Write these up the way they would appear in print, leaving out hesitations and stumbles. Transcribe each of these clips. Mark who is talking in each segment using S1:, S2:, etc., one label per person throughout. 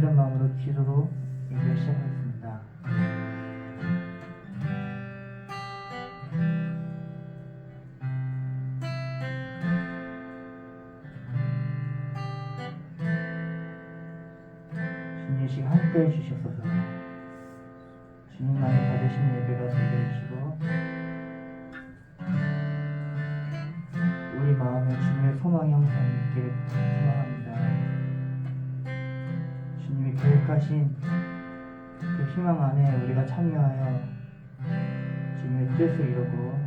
S1: 준비된 마음으로 기도로 예배를 시작하겠습니다. 주님 이 시간 함께 해주셔서 주님만이 받으신 예배가 되게 해주시고 우리 마음에 주님의 소망이 항상 있기를 소망합니다. 주님이 계획하신 그 희망 안에 우리가 참여하여 주님의 뜻을 이루고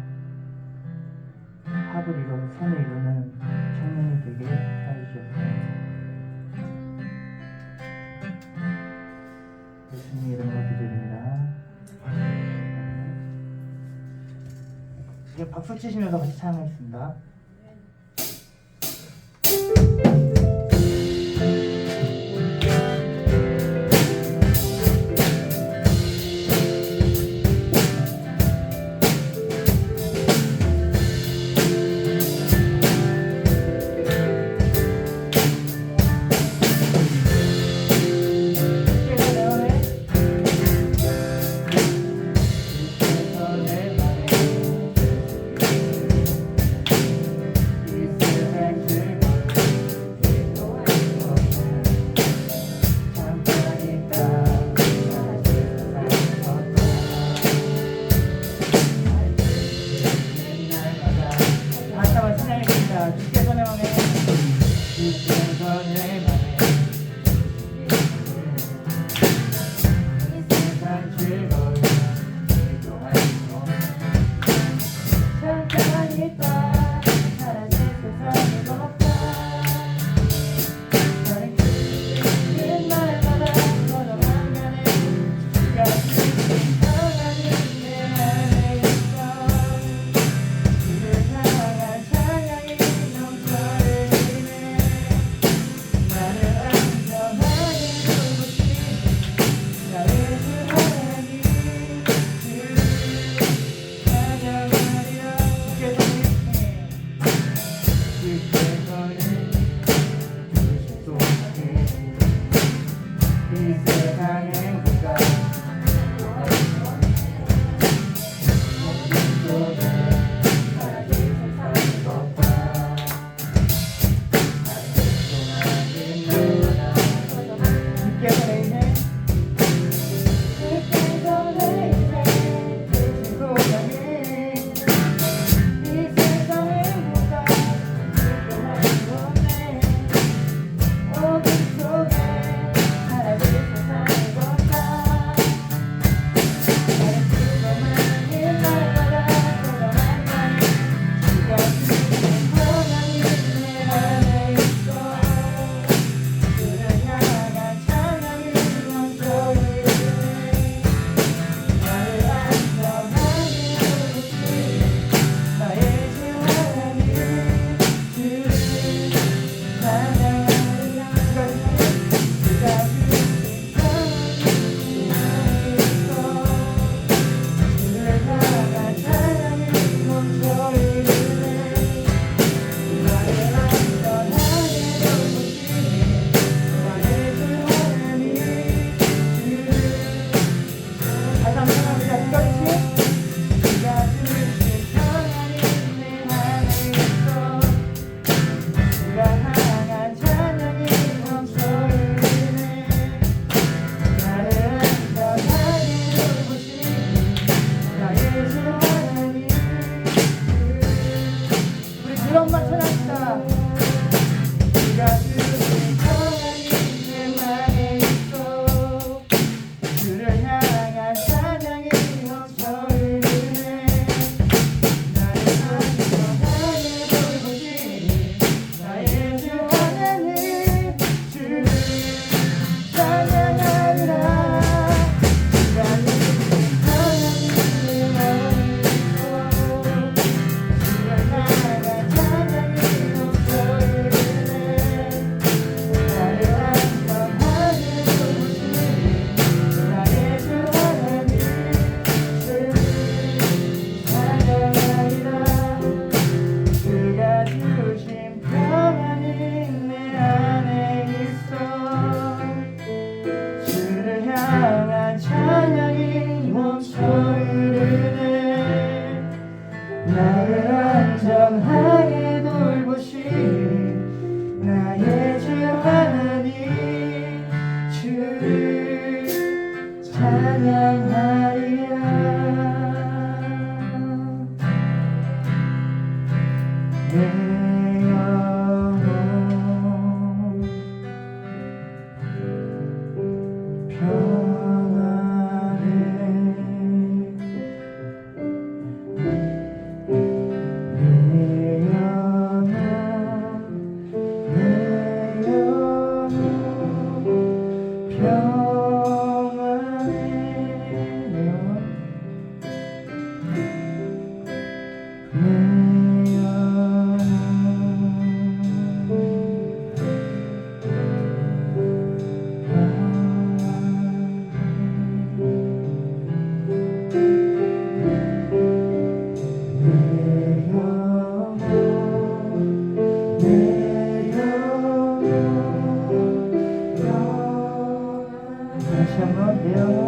S1: 합을 이루고 선을 이루는 청년이 되게 하여 주옵소서. 예수님 이름으로 기도드립니다. 이제 박수 치시면서 같이 찬양하겠습니다. 찬양하리라. 내 영혼 평안해. 내 영혼 다시 한번 내 영혼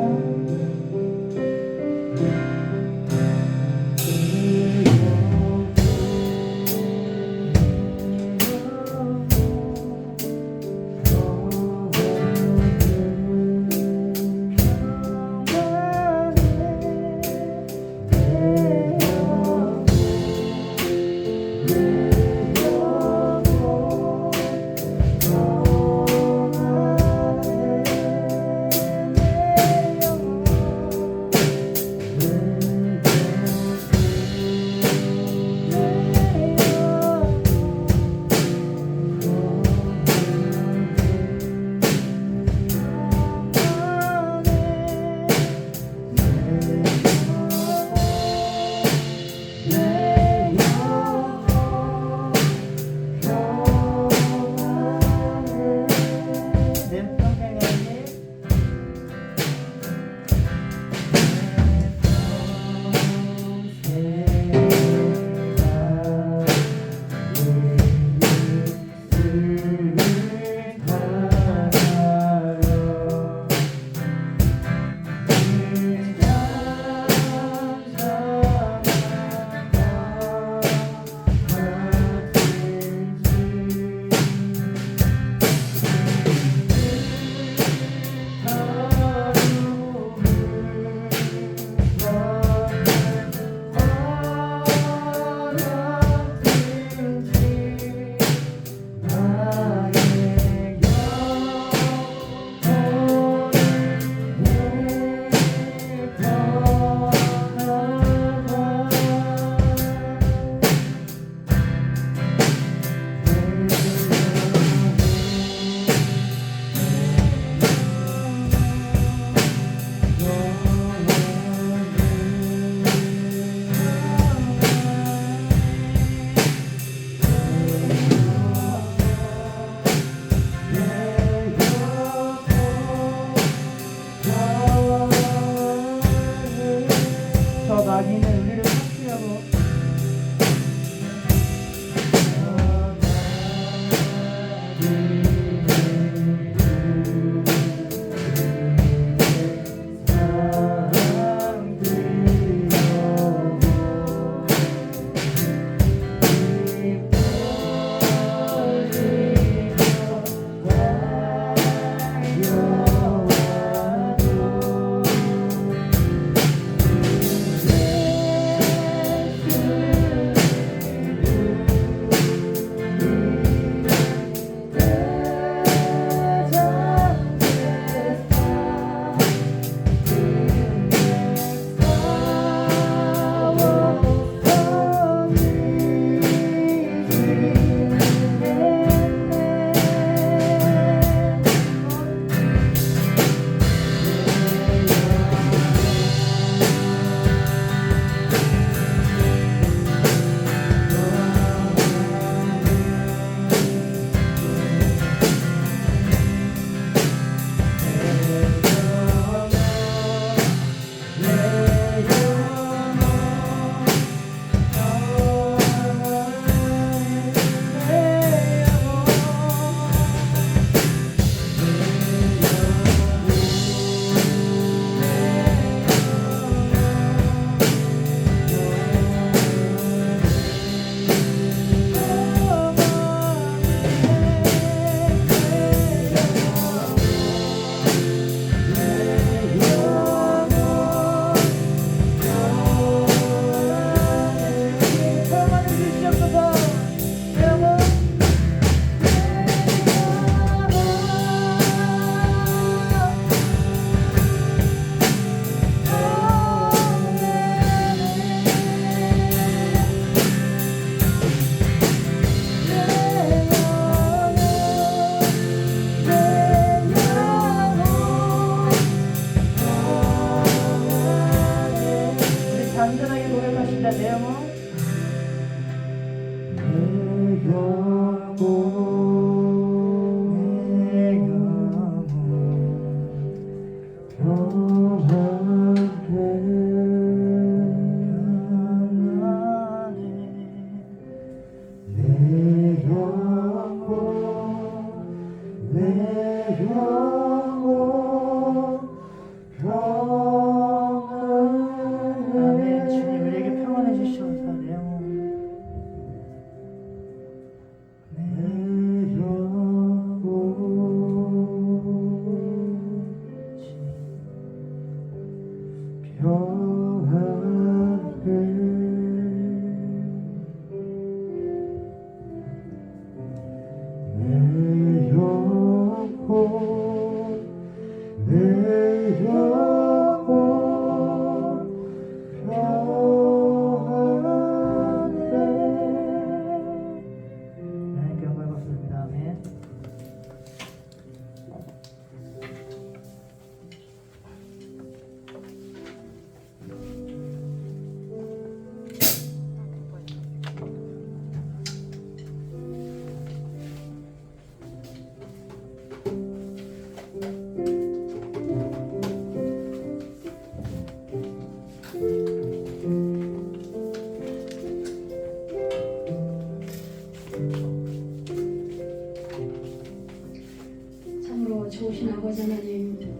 S2: 하나님,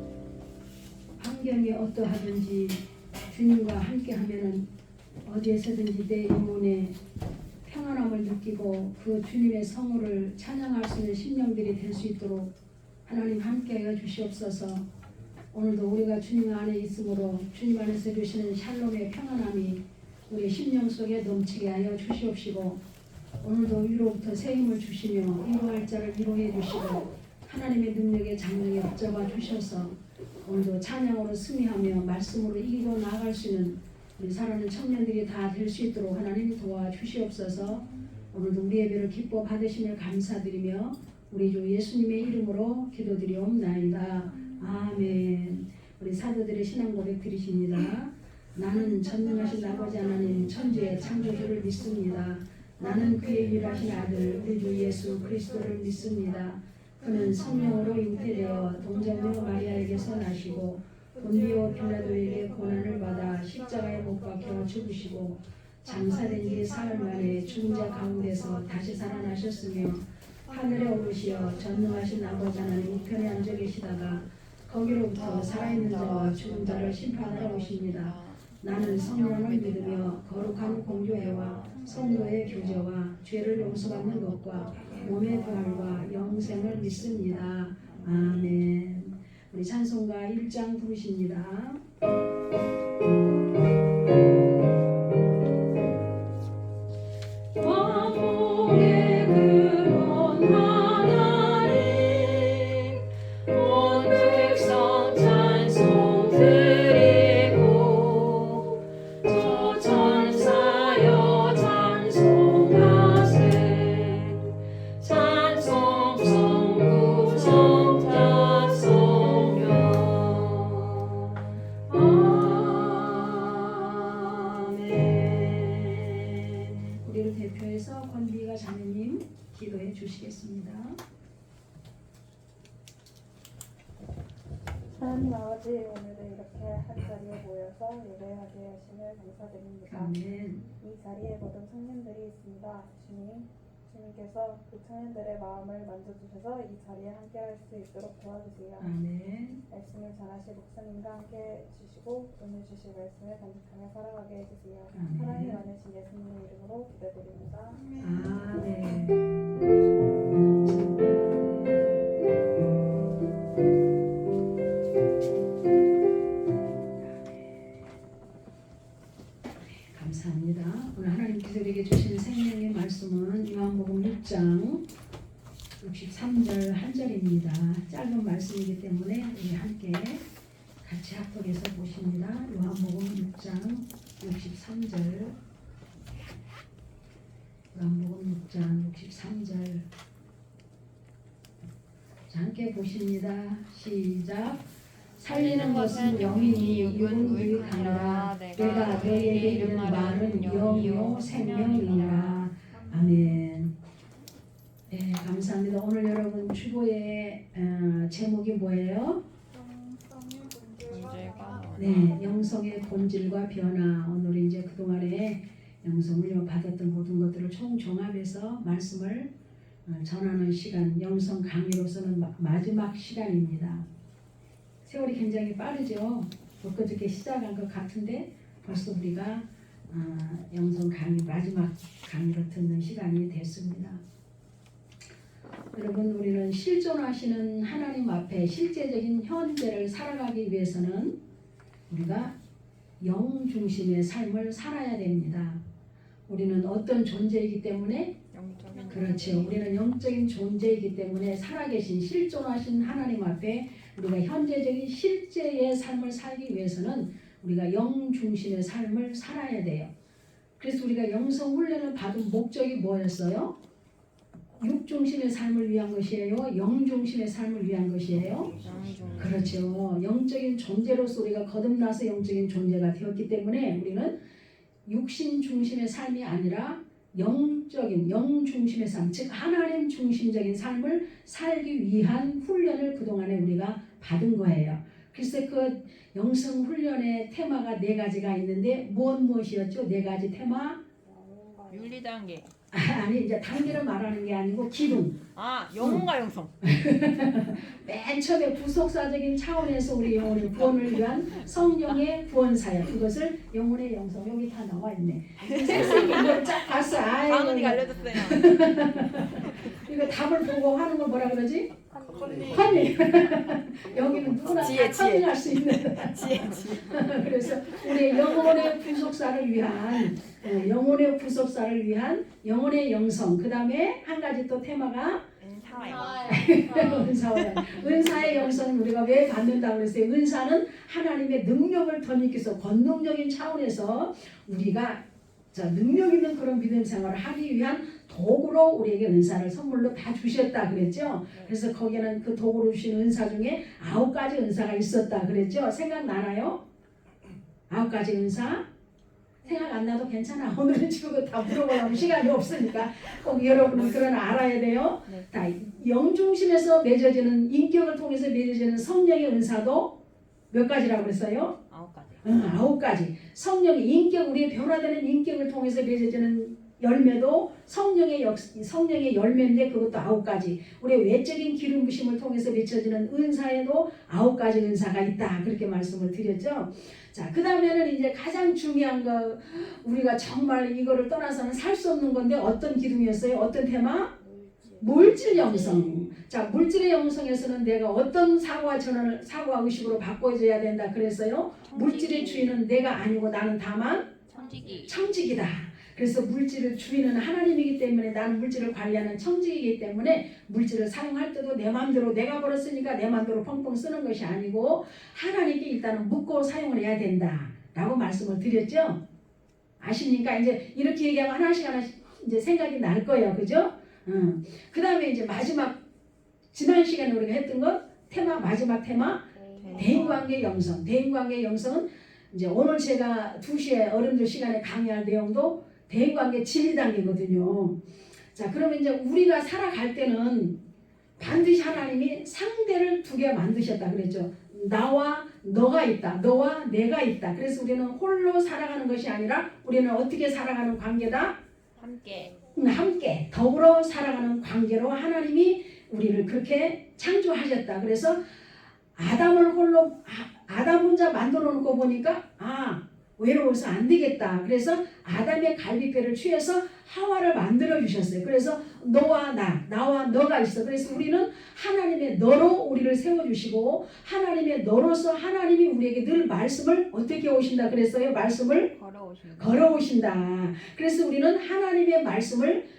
S2: 환경이 어떠하든지 주님과 함께 하면은 어디에서든지 내 영혼에 평안함을 느끼고 그 주님의 성호를 찬양할 수 있는 심령들이 될 수 있도록 하나님 함께하여 주시옵소서. 오늘도 우리가 주님 안에 있으므로 주님 안에서 주시는 샬롬의 평안함이 우리 심령 속에 넘치게 하여 주시옵시고, 오늘도 위로부터 새 힘을 주시며 위로할 자를 위로해 주시고 하나님의 능력의 장력에 붙잡아 주셔서 오늘도 찬양으로 승리하며 말씀으로 이기고 나아갈 수 있는 우리 사랑하는 청년들이 다 될 수 있도록 하나님 도와주시옵소서. 오늘도 우리 예배를 기뻐 받으심을 감사드리며 우리 주 예수님의 이름으로 기도드리옵나이다. 아멘. 우리 사도들의 신앙 고백 드리십니다. 나는 전능하신 아버지 하나님 천지의 창조주를 믿습니다. 나는 그의 유일하신 아들 우리 주 예수 그리스도를 믿습니다. 그는 성령으로 잉태되어 동정녀 마리아에게서 나시고 본디오 빌라도에게 고난을 받아 십자가에 못 박혀 죽으시고 장사된 지 사흘 만에 죽은 자 가운데서 다시 살아나셨으며 하늘에 오르시어 전능하신 아버지 하나님 우편에 앉아 계시다가 거기로부터 살아있는 자와 죽은 자를 심판하러 오십니다. 나는 성령을 믿으며 거룩한 공교회와 성도의 교제와 죄를 용서받는 것과 몸의 부활과 영생을 믿습니다. 아멘. 우리 찬송가 1장 부르십니다.
S3: 만복의 근원 하나님 온 백성 찬송 드리고 저 천사여 찬송하세 찬송 성부 성자 성령 아멘.
S2: 우리를 대표해서 권비가 자매님 기도해 주시겠습니다.
S4: 하나님 아버지, 오늘은 이렇게 한 자리에 모여서 예배하게 하심을 감사드립니다.
S2: 아멘.
S4: 이 자리에 모든 청년들이 있습니다. 주님께서 그 청년들의 마음을 만져주셔서 이 자리에 함께 할 수 있도록 도와주세요.
S2: 아멘.
S4: 말씀을 전하실 목사님과 함께 해주시고 오늘 주실 말씀을 간직하며 살아가게 해주세요.
S2: 아멘.
S4: 사랑이 많으신 예수님의 이름으로 기도드립니다.
S2: 아멘. 감사합니다. 오늘 하나님께서 우리에게 주신 생명의 말씀은 요한복음 6장 63절 한 절입니다. 짧은 말씀이기 때문에 우리 함께 같이 합독해서 보십니다. 요한복음 6장 63절. 요한복음 6장 63절. 자, 함께 보십니다. 시작. 살리는 것은 영이니 육은 무익하니라. 내가 너희에게 이르는 말은 영이요 생명이니라. 아멘. 네, 감사합니다. 오늘 여러분 주보의 제목이 뭐예요? 네, 영성의 본질과 변화. 오늘 이제 그동안에 영성을 받았던 모든 것들을 총종합해서 말씀을 전하는 시간, 영성 강의로서는 마지막 시간입니다. 세월이 굉장히 빠르죠. 엊그저께 시작한 것 같은데 벌써 우리가 영성 강의 마지막 강의를 듣는 시간이 됐습니다. 여러분, 우리는 실존하시는 하나님 앞에 실제적인 현재를 살아가기 위해서는 우리가 영 중심의 삶을 살아야 됩니다. 우리는 어떤 존재이기 때문에 그렇죠. 우리는 영적인 존재이기 때문에 살아계신 실존하신 하나님 앞에 우리가 현재적인 실제의 삶을 살기 위해서는 우리가 영 중심의 삶을 살아야 돼요. 그래서 우리가 영성 훈련을 받은 목적이 뭐였어요? 육 중심의 삶을 위한 것이에요? 영 중심의 삶을 위한 것이에요? 그렇죠. 영적인 존재로서 우리가 거듭나서 영적인 존재가 되었기 때문에 우리는 육신 중심의 삶이 아니라 영적인 영 중심의 삶, 즉 하나님 중심적인 삶을 살기 위한 훈련을 그동안에 우리가 받은 거예요. 글쎄 그 영성 훈련의 테마가 네 가지가 있는데 무엇이었죠? 네 가지 테마?
S3: 윤리 단계.
S2: 아니 이제 단계를 말하는 게 아니고 기둥.
S3: 아, 영혼과 영성.
S2: 맨 처음에 구속사적인 차원에서 우리 영혼의 구원을 위한 성령의 구원 사역. 그것을 영혼의 영성 여기 다 나와 있네. 선생님이 이걸 쫙 봤어.
S3: 강은이가
S2: 아이고
S3: 알려줬어요.
S2: 이거 답을 보고 하는 거 뭐라 그러지?
S3: 컨니.
S2: 컨닝. 여기는 누구나
S3: 지혜,
S2: 다
S3: 지혜.
S2: 컨닝할 수 있는.
S3: 지혜.
S2: 그래서 우리 영혼의 구속사를 위한 영혼의 구속사를 위한 영혼의 영성. 그 다음에 한 가지 또 테마가 은사의 영성은 우리가 왜 받는다고 그랬어요? 은사는 하나님의 능력을 덧입기 위해서 권능적인 차원에서 우리가 능력 있는 그런 믿음 생활을 하기 위한 도구로 우리에게 은사를 선물로 다 주셨다 그랬죠. 그래서 거기는 그 도구로 주신 은사 중에 9가지 은사가 있었다 그랬죠. 생각나나요? 9가지 은사? 생각 안 나도 괜찮아. 오늘은 지금 다 물어보려면 시간이 없으니까 꼭 여러분은 그건 알아야 돼요. 다 영중심에서 맺어지는 인격을 통해서 맺어지는 성령의 은사도 몇 가지라고 그랬어요?
S3: 9가지.
S2: 9가지. 성령의 인격, 우리의 변화되는 인격을 통해서 맺어지는 열매도 성령의 열매인데 그것도 9가지. 우리의 외적인 기름 부심을 통해서 맺혀지는 은사에도 9가지 은사가 있다. 그렇게 말씀을 드렸죠. 자, 그 다음에는 이제 가장 중요한 거, 우리가 정말 이거를 떠나서는 살 수 없는 건데 어떤 기둥이었어요? 어떤 테마? 물질 영성. 자, 물질의 영성에서는 내가 어떤 사고와 의식으로 바꿔줘야 된다 그랬어요. 물질의 주인은 내가 아니고 나는 다만 청지기다. 그래서 물질을 주인은 하나님이기 때문에 나는 물질을 관리하는 청지기이기 때문에 물질을 사용할 때도 내 마음대로 내가 벌었으니까 내 마음대로 펑펑 쓰는 것이 아니고 하나님께 일단은 묻고 사용을 해야 된다 라고 말씀을 드렸죠. 아십니까? 이제 이렇게 얘기하면 하나씩 이제 생각이 날 거예요. 그죠? 그 다음에 이제 마지막 지난 시간에 우리가 했던 것 마지막 테마 대인관계 영성. 대인관계 영성은 이제 오늘 제가 2시에 어른들 시간에 강의할 내용도 대인관계 진리단계거든요. 자, 그러면 이제 우리가 살아갈 때는 반드시 하나님이 상대를 2개 만드셨다 그랬죠. 나와 너가 있다. 너와 내가 있다. 그래서 우리는 홀로 살아가는 것이 아니라 우리는 어떻게 살아가는 관계다? 함께 더불어 살아가는 관계로 하나님이 우리를 그렇게 창조하셨다. 그래서 아담 혼자 만들어 놓고 보니까 외로워서 안 되겠다. 그래서 아담의 갈비뼈를 취해서 하와를 만들어 주셨어요. 그래서 너와 나와 너가 있어. 그래서 우리는 하나님의 너로 우리를 세워주시고 하나님의 너로서 하나님이 우리에게 늘 말씀을 어떻게 오신다 그랬어요? 말씀을 걸어오신다. 그래서 우리는 하나님의 말씀을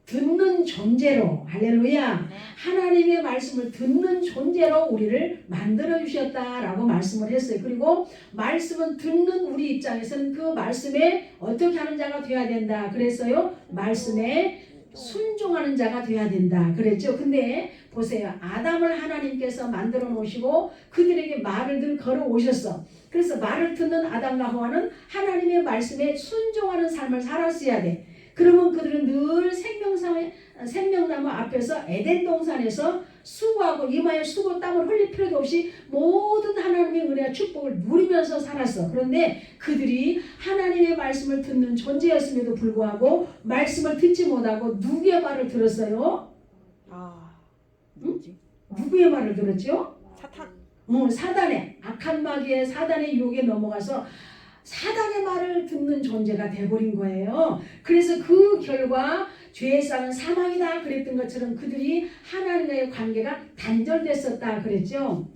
S2: 듣는 존재로 할렐루야. 하나님의 말씀을 듣는 존재로 우리를 만들어 주셨다라고 말씀을 했어요. 그리고 말씀은 듣는 우리 입장에서는 그 말씀에 어떻게 하는 자가 되어야 된다 그랬어요. 말씀에 순종하는 자가 되어야 된다 그랬죠. 근데 보세요. 아담을 하나님께서 만들어 놓으시고 그들에게 말을 늘 걸어 오셨어. 그래서 말을 듣는 아담과 하와는 하나님의 말씀에 순종하는 삶을 살았어야 돼. 그러면 그들은 늘 생명나무 앞에서 에덴 동산에서 수고하고 이마에 수고 땀을 흘릴 필요도 없이 모든 하나님의 은혜와 축복을 누리면서 살았어. 그런데 그들이 하나님의 말씀을 듣는 존재였음에도 불구하고 말씀을 듣지 못하고 누구의 말을 들었어요?
S3: 누구지?
S2: 누구의 말을 들었죠?
S3: 사탄.
S2: 사단의 악한 마귀의 사단의 유혹에 넘어가서 사단의 말을 듣는 존재가 돼버린 거예요. 그래서 그 결과 죄의 쌍은 사망이다 그랬던 것처럼 그들이 하나님과의 관계가 단절됐었다 그랬죠.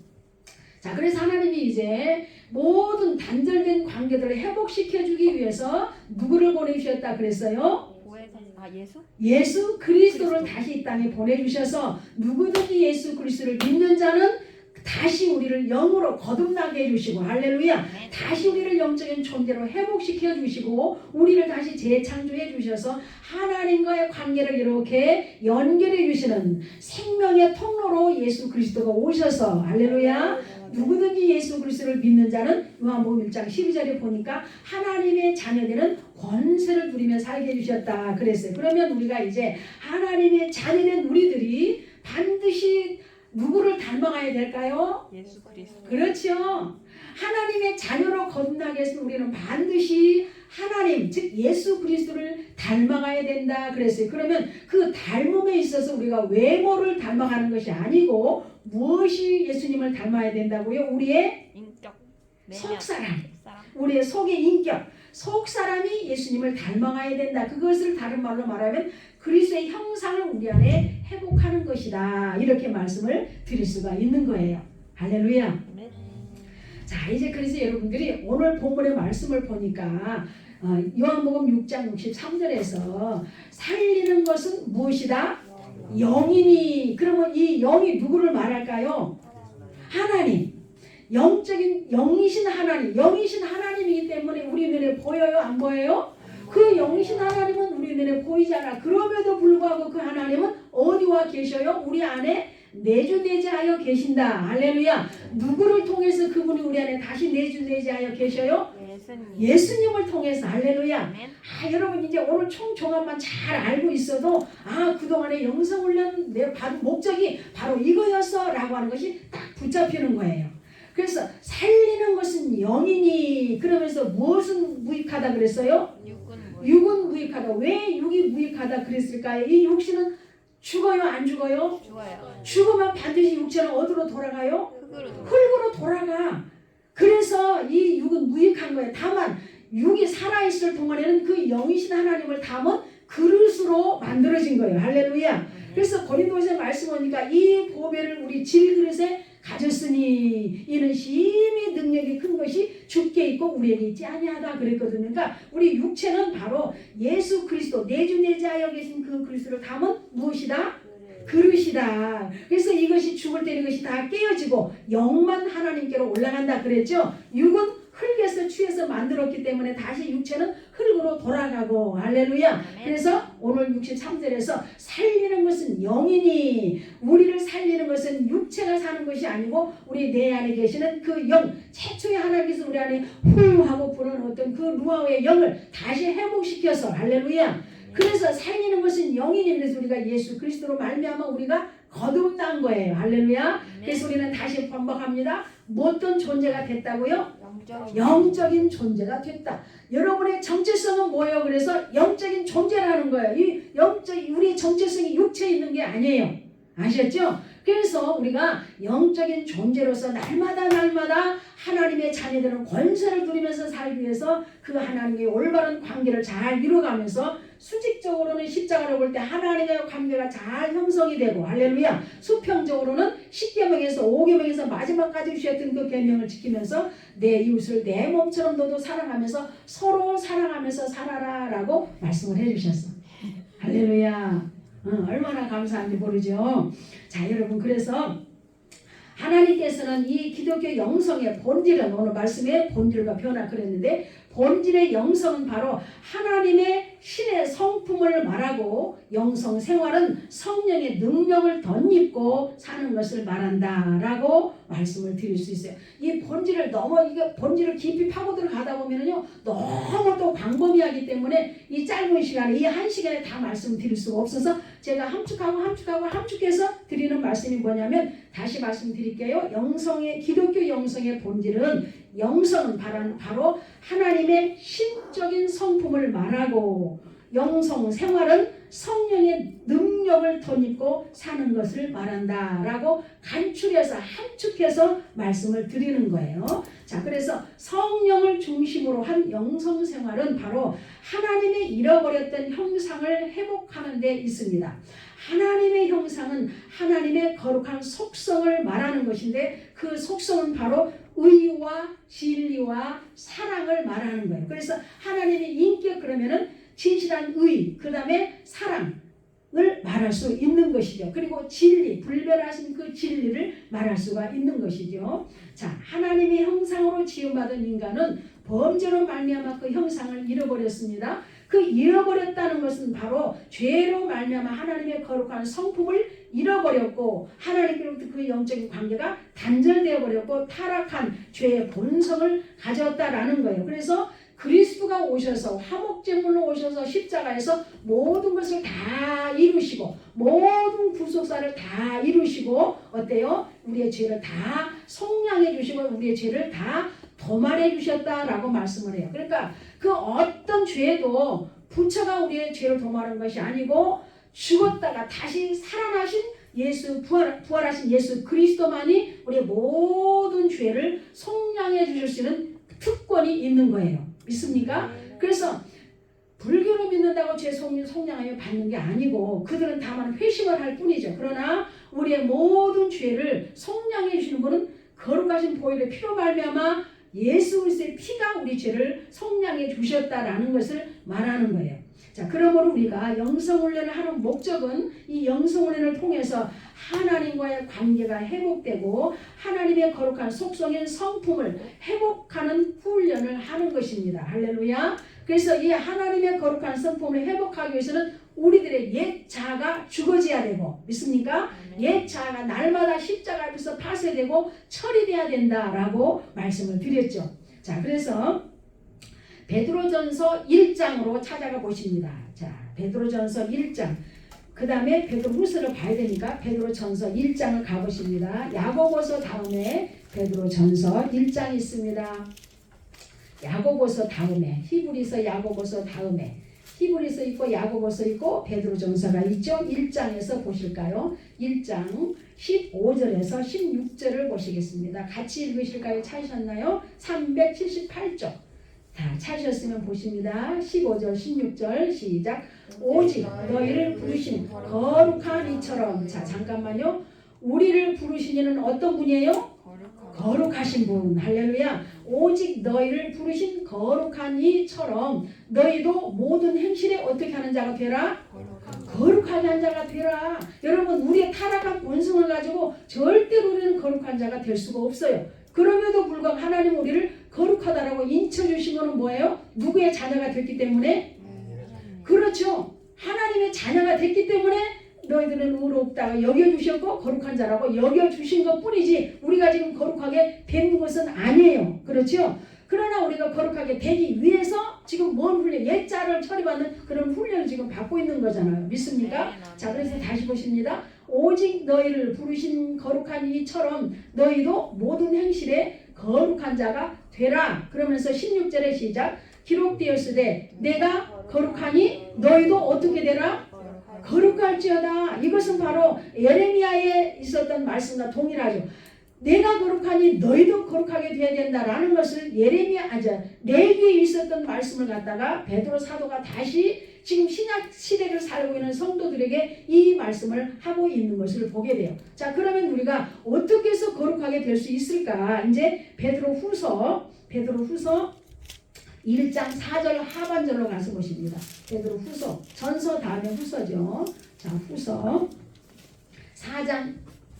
S2: 자, 그래서 하나님이 이제 모든 단절된 관계들을 회복시켜주기 위해서 누구를 보내주셨다 그랬어요? 예수 그리스도를 다시 이 땅에 보내주셔서 누구든지 예수 그리스도를 믿는 자는 다시 우리를 영으로 거듭나게 해주시고 할렐루야. 다시 우리를 영적인 존재로 회복시켜 주시고 우리를 다시 재창조해 주셔서 하나님과의 관계를 이렇게 연결해 주시는 생명의 통로로 예수 그리스도가 오셔서 할렐루야. 누구든지 예수 그리스도를 믿는 자는 요한복음 1장 12절에 보니까 하나님의 자녀되는 권세를 누리며 살게 해주셨다 그랬어요. 그러면 우리가 이제 하나님의 자녀된 우리들이 반드시 누구를 닮아가야 될까요?
S3: 예수 그리스도.
S2: 그렇죠. 하나님의 자녀로 거듭나게 했으면 우리는 반드시 하나님, 즉 예수 그리스도를 닮아가야 된다 그랬어요. 그러면 그 닮음에 있어서 우리가 외모를 닮아가는 것이 아니고 무엇이 예수님을 닮아야 된다고요? 우리의
S3: 인격.
S2: 속사람,
S3: 사람.
S2: 우리의 속의 인격, 속사람이 예수님을 닮아가야 된다. 그것을 다른 말로 말하면 그리스도의 형상을 우리 안에 회복하는 것이다. 이렇게 말씀을 드릴 수가 있는 거예요. 할렐루야.
S3: 네.
S2: 자, 이제 그래서 여러분들이 오늘 본문의 말씀을 보니까 요한복음 6장 63절에서 살리는 것은 무엇이다? 영이니. 그러면 이 영이 누구를 말할까요? 하나님. 영적인 영이신 하나님. 영이신 하나님이기 때문에 우리 눈에 보여요? 안 보여요? 그 영이신 하나님은 우리 눈에 보이지 않아. 그럼에도 불구하고 그 하나님은 어디와 계셔요? 우리 안에 내주내재하여 계신다. 할렐루야. 누구를 통해서 그분이 우리 안에 다시 내주내재하여 계셔요?
S3: 예수님.
S2: 예수님을 통해서. 할렐루야.
S3: 아멘.
S2: 여러분 이제 오늘 총종합만 잘 알고 있어도 그동안의 영성훈련 내 목적이 바로 이거였어 라고 하는 것이 딱 붙잡히는 거예요. 그래서 살리는 것은 영이니 그러면서 무엇은 무익하다 그랬어요? 육은 무익하다. 왜 육이 무익하다 그랬을까요? 이 육신은 죽어요? 안 죽어요?
S3: 죽어요.
S2: 죽으면 반드시 육체는 어디로 돌아가요?
S3: 흙으로.
S2: 흙으로 돌아가. 그래서 이 육은 무익한 거예요. 다만 육이 살아있을 동안에는 그 영이신 하나님을 담은 그릇으로 만들어진 거예요. 할렐루야. 그래서 고린도후서 말씀 보니까 이 보배를 우리 질그릇에 가졌으니 이는 심히 능력이 큰 것이 주께 있고 우리에게 있지 아니하다 그랬거든요. 그러니까 우리 육체는 바로 예수 그리스도 내주내재하여 계신 그 그리스도를 담은 무엇이다? 그릇이다. 그래서 이것이 죽을 때 이것이 다 깨어지고 영만 하나님께로 올라간다 그랬죠. 육은 흙에서 취해서 만들었기 때문에 다시 육체는 흙으로 돌아가고. 할렐루야. 그래서 오늘 63절에서 살리는 것은 영이니 우리를 살리는 것은 육체가 사는 것이 아니고 우리 내 안에 계시는 그 영, 최초의 하나님께서 우리 안에 후하고 부는 어떤 그 루아의 영을 다시 회복시켜서. 할렐루야. 그래서 살리는 것은 영이니 그래서 우리가 예수 그리스도로 말미암아 우리가 거듭난 거예요. 할렐루야. 그래서 우리는 다시 반복합니다. 어떤 존재가 됐다고요? 영적인 존재가 됐다. 여러분의 정체성은 뭐예요? 그래서 영적인 존재라는 거예요. 이 우리 정체성이 육체에 있는 게 아니에요. 아셨죠? 그래서 우리가 영적인 존재로서 날마다 하나님의 자녀들은 권세를 누리면서 살기 위해서 그 하나님의 올바른 관계를 잘 이루어가면서 수직적으로는 십자가를 볼 때 하나님의 관계가 잘 형성이 되고. 할렐루야. 수평적으로는 10계명에서 5계명에서 마지막까지 주셨던 그 계명을 지키면서 내 이웃을 내 몸처럼 너도 사랑하면서 서로 사랑하면서 살아라 라고 말씀을 해주셨어. 할렐루야. 얼마나 감사한지 모르죠. 자, 여러분, 그래서 하나님께서는 이 기독교 영성의 본질은 오늘 말씀에 본질과 변화 그랬는데 본질의 영성은 바로 하나님의 신의 성품을 말하고 영성 생활은 성령의 능력을 덧입고 사는 것을 말한다라고 말씀을 드릴 수 있어요. 이 본질을 이게 본질을 깊이 파고들어 가다 보면은요 너무 또 광범위하기 때문에 이 짧은 시간에 이 한 시간에 다 말씀드릴 수가 없어서 제가 함축해서 드리는 말씀이 뭐냐면 다시 말씀드릴게요. 기독교 영성의 본질은 영성은 바로 하나님의 신적인 성품을 말하고 영성 생활은 성령의 능력을 덧입고 사는 것을 말한다라고 간추려서 함축해서 말씀을 드리는 거예요. 자, 그래서 성령을 중심으로 한 영성 생활은 바로 하나님의 잃어버렸던 형상을 회복하는 데 있습니다. 하나님의 형상은 하나님의 거룩한 속성을 말하는 것인데 그 속성은 바로 의와 진리와 사랑을 말하는 거예요. 그래서 하나님의 인격 그러면은 진실한 의, 그 다음에 사랑을 말할 수 있는 것이죠. 그리고 진리, 불변하신 그 진리를 말할 수가 있는 것이죠. 자, 하나님의 형상으로 지음받은 인간은 범죄로 말미암아 그 형상을 잃어버렸습니다. 그 잃어버렸다는 것은 바로 죄로 말미암아 하나님의 거룩한 성품을 잃어버렸고 하나님께로부터 그 영적인 관계가 단절되어 버렸고 타락한 죄의 본성을 가졌다라는 거예요. 그래서 그리스도가 오셔서 화목제물로 오셔서 십자가에서 모든 것을 다 이루시고 모든 구속사를 다 이루시고 어때요? 우리의 죄를 다 속량해 주시고 우리의 죄를 다 도말해 주셨다라고 말씀을 해요. 그러니까 그 어떤 죄도 부처가 우리의 죄를 도말한 것이 아니고 죽었다가 다시 살아나신 예수 부활하신 예수 그리스도만이 우리의 모든 죄를 속량해 주실 수 있는 특권이 있는 거예요. 믿습니까? 그래서 불교를 믿는다고 죄 속량하여 받는 게 아니고 그들은 다만 회심을 할 뿐이죠. 그러나 우리의 모든 죄를 속량해 주시는 분은 거룩하신 보혈의 피로 말미암아 예수 그리스도의 피가 우리 죄를 속량해 주셨다라는 것을 말하는 거예요. 자, 그러므로 우리가 영성훈련을 하는 목적은 이 영성훈련을 통해서 하나님과의 관계가 회복되고 하나님의 거룩한 속성인 성품을 회복하는 훈련을 하는 것입니다. 할렐루야. 그래서 이 하나님의 거룩한 성품을 회복하기 위해서는 우리들의 옛 자아가 죽어져야 되고 믿습니까? 옛 자아가 날마다 십자가 앞에서 파쇄되고 처리돼야 된다라고 말씀을 드렸죠. 자, 그래서 베드로전서 1장으로 찾아가 보십니다. 자, 베드로전서 1장. 그 다음에 베드로후서를 봐야 되니까 베드로전서 1장을 가보십니다. 야고보서 다음에 베드로전서 1장이 있습니다. 야고보서 다음에 히브리서 야고보서 다음에 히브리서 있고 야고보서 있고 베드로전서가 있죠. 1장에서 보실까요? 1장 15절에서 16절을 보시겠습니다. 같이 읽으실까요? 찾으셨나요? 378쪽. 자, 찾으셨으면 보십니다. 15절 16절 시작. 오직 너희를 부르신 거룩한 이처럼. 자, 잠깐만요. 우리를 부르신 이는 어떤 분이에요? 거룩하신 분. 할렐루야. 오직 너희를 부르신 거룩한 이처럼 너희도 모든 행실에 어떻게 하는 자가 되라? 거룩한 자가 되라. 여러분, 우리의 타락한 본성을 가지고 절대로 우리는 거룩한 자가 될 수가 없어요. 그럼에도 불구하고 하나님 우리를 거룩하다라고 인쳐주신 것은 뭐예요? 누구의 자녀가 됐기 때문에? 그렇죠. 하나님의 자녀가 됐기 때문에 너희들은 의롭다고 여겨주셨고 거룩한 자라고 여겨주신 것 뿐이지 우리가 지금 거룩하게 된 것은 아니에요. 그렇죠? 그러나 우리가 거룩하게 되기 위해서 지금 뭔 훈련, 옛자를 처리받는 그런 훈련을 지금 받고 있는 거잖아요. 믿습니까? 자, 그래서 다시 보십니다. 오직 너희를 부르신 거룩한 이처럼 너희도 모든 행실에 거룩한 자가 되라. 그러면서 16절의 시작. 기록되었으되 내가 거룩하니 너희도 어떻게 되라? 거룩할지어다. 이것은 바로 예레미야에 있었던 말씀과 동일하죠. 내가 거룩하니 너희도 거룩하게 되어야 된다라는 것을 레위기에 있었던 말씀을 갖다가 베드로 사도가 다시 지금 신약 시대를 살고 있는 성도들에게 이 말씀을 하고 있는 것을 보게 돼요. 자, 그러면 우리가 어떻게 해서 거룩하게 될 수 있을까? 이제 베드로후서 1장 4절 하반절로 가서 보십니다. 베드로후서, 전서 다음에 후서죠. 자, 후서 4장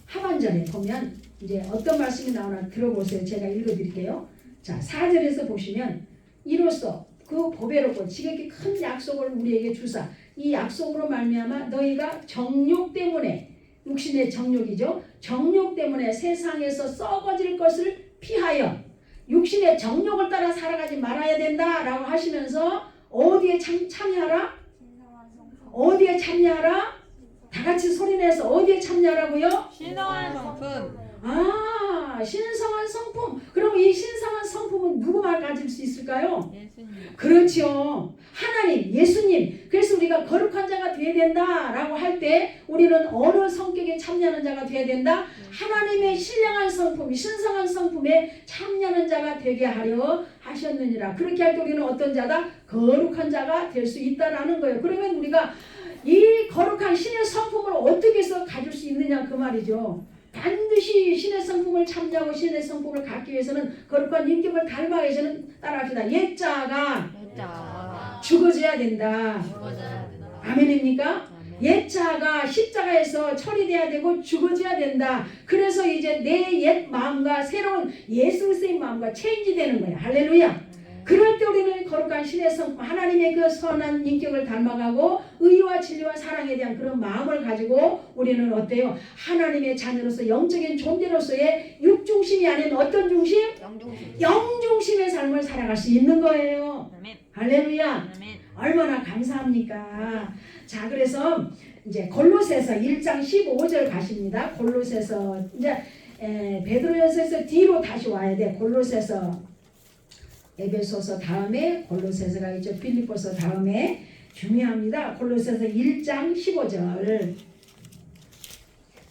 S2: 하반절에 보면 이제 어떤 말씀이 나오나 들어보세요. 제가 읽어드릴게요. 자, 4절에서 보시면 이로써 그 보배롭고 지극히 큰 약속을 우리에게 주사 이 약속으로 말미암아 너희가 정욕 때문에 육신의 정욕이죠. 정욕 때문에 세상에서 썩어질 것을 피하여 육신의 정욕을 따라 살아가지 말아야 된다라고 하시면서 어디에 참여하라? 어디에 참여하라? 다 같이 소리내서 어디에 참여하라고요?
S3: 신성한 성품.
S2: 아, 신성한 성품. 그럼 이 신성한 성품은 누구만 가질 수 있을까요?
S3: 예수님.
S2: 그렇죠. 하나님, 예수님. 그래서 우리가 거룩한 자가 되어야 된다라고 할 때 우리는 어느 성격에 참여하는 자가 되어야 된다? 하나님의 신령한 성품, 신성한 성품에 참여하는 자가 되게 하려 하셨느니라. 그렇게 할 때 우리는 어떤 자다? 거룩한 자가 될 수 있다라는 거예요. 그러면 우리가 이 거룩한 신의 성품을 어떻게 해서 가질 수 있느냐 그 말이죠. 반드시 신의 성품을 참여하고 신의 성품을 갖기 위해서는 거룩한 인격을 닮아가기 위해서는 따라합시다. 옛자가 죽어져야 된다. 아멘입니까? 옛자가 십자가에서 처리돼야 되고 죽어져야 된다. 그래서 이제 내 옛 마음과 새로운 예수 그리스도의 마음과 체인지 되는 거야. 할렐루야. 그럴 때 우리는 거룩한 신의 성품 하나님의 그 선한 인격을 닮아가고 의와 진리와 사랑에 대한 그런 마음을 가지고 우리는 어때요? 하나님의 자녀로서 영적인 존재로서의 육중심이 아닌 어떤 중심?
S3: 영중심.
S2: 영중심의 삶을 살아갈 수 있는 거예요.
S3: 아멘.
S2: 할렐루야.
S3: 아멘.
S2: 얼마나 감사합니까? 자, 그래서 이제 골로새서 1장 15절 가십니다. 골로새서 이제 베드로전서에서 뒤로 다시 와야 돼. 골로새서 에베소서 다음에 골로새서가 있죠. 빌립보서 다음에 중요합니다. 골로새서 1장 15절.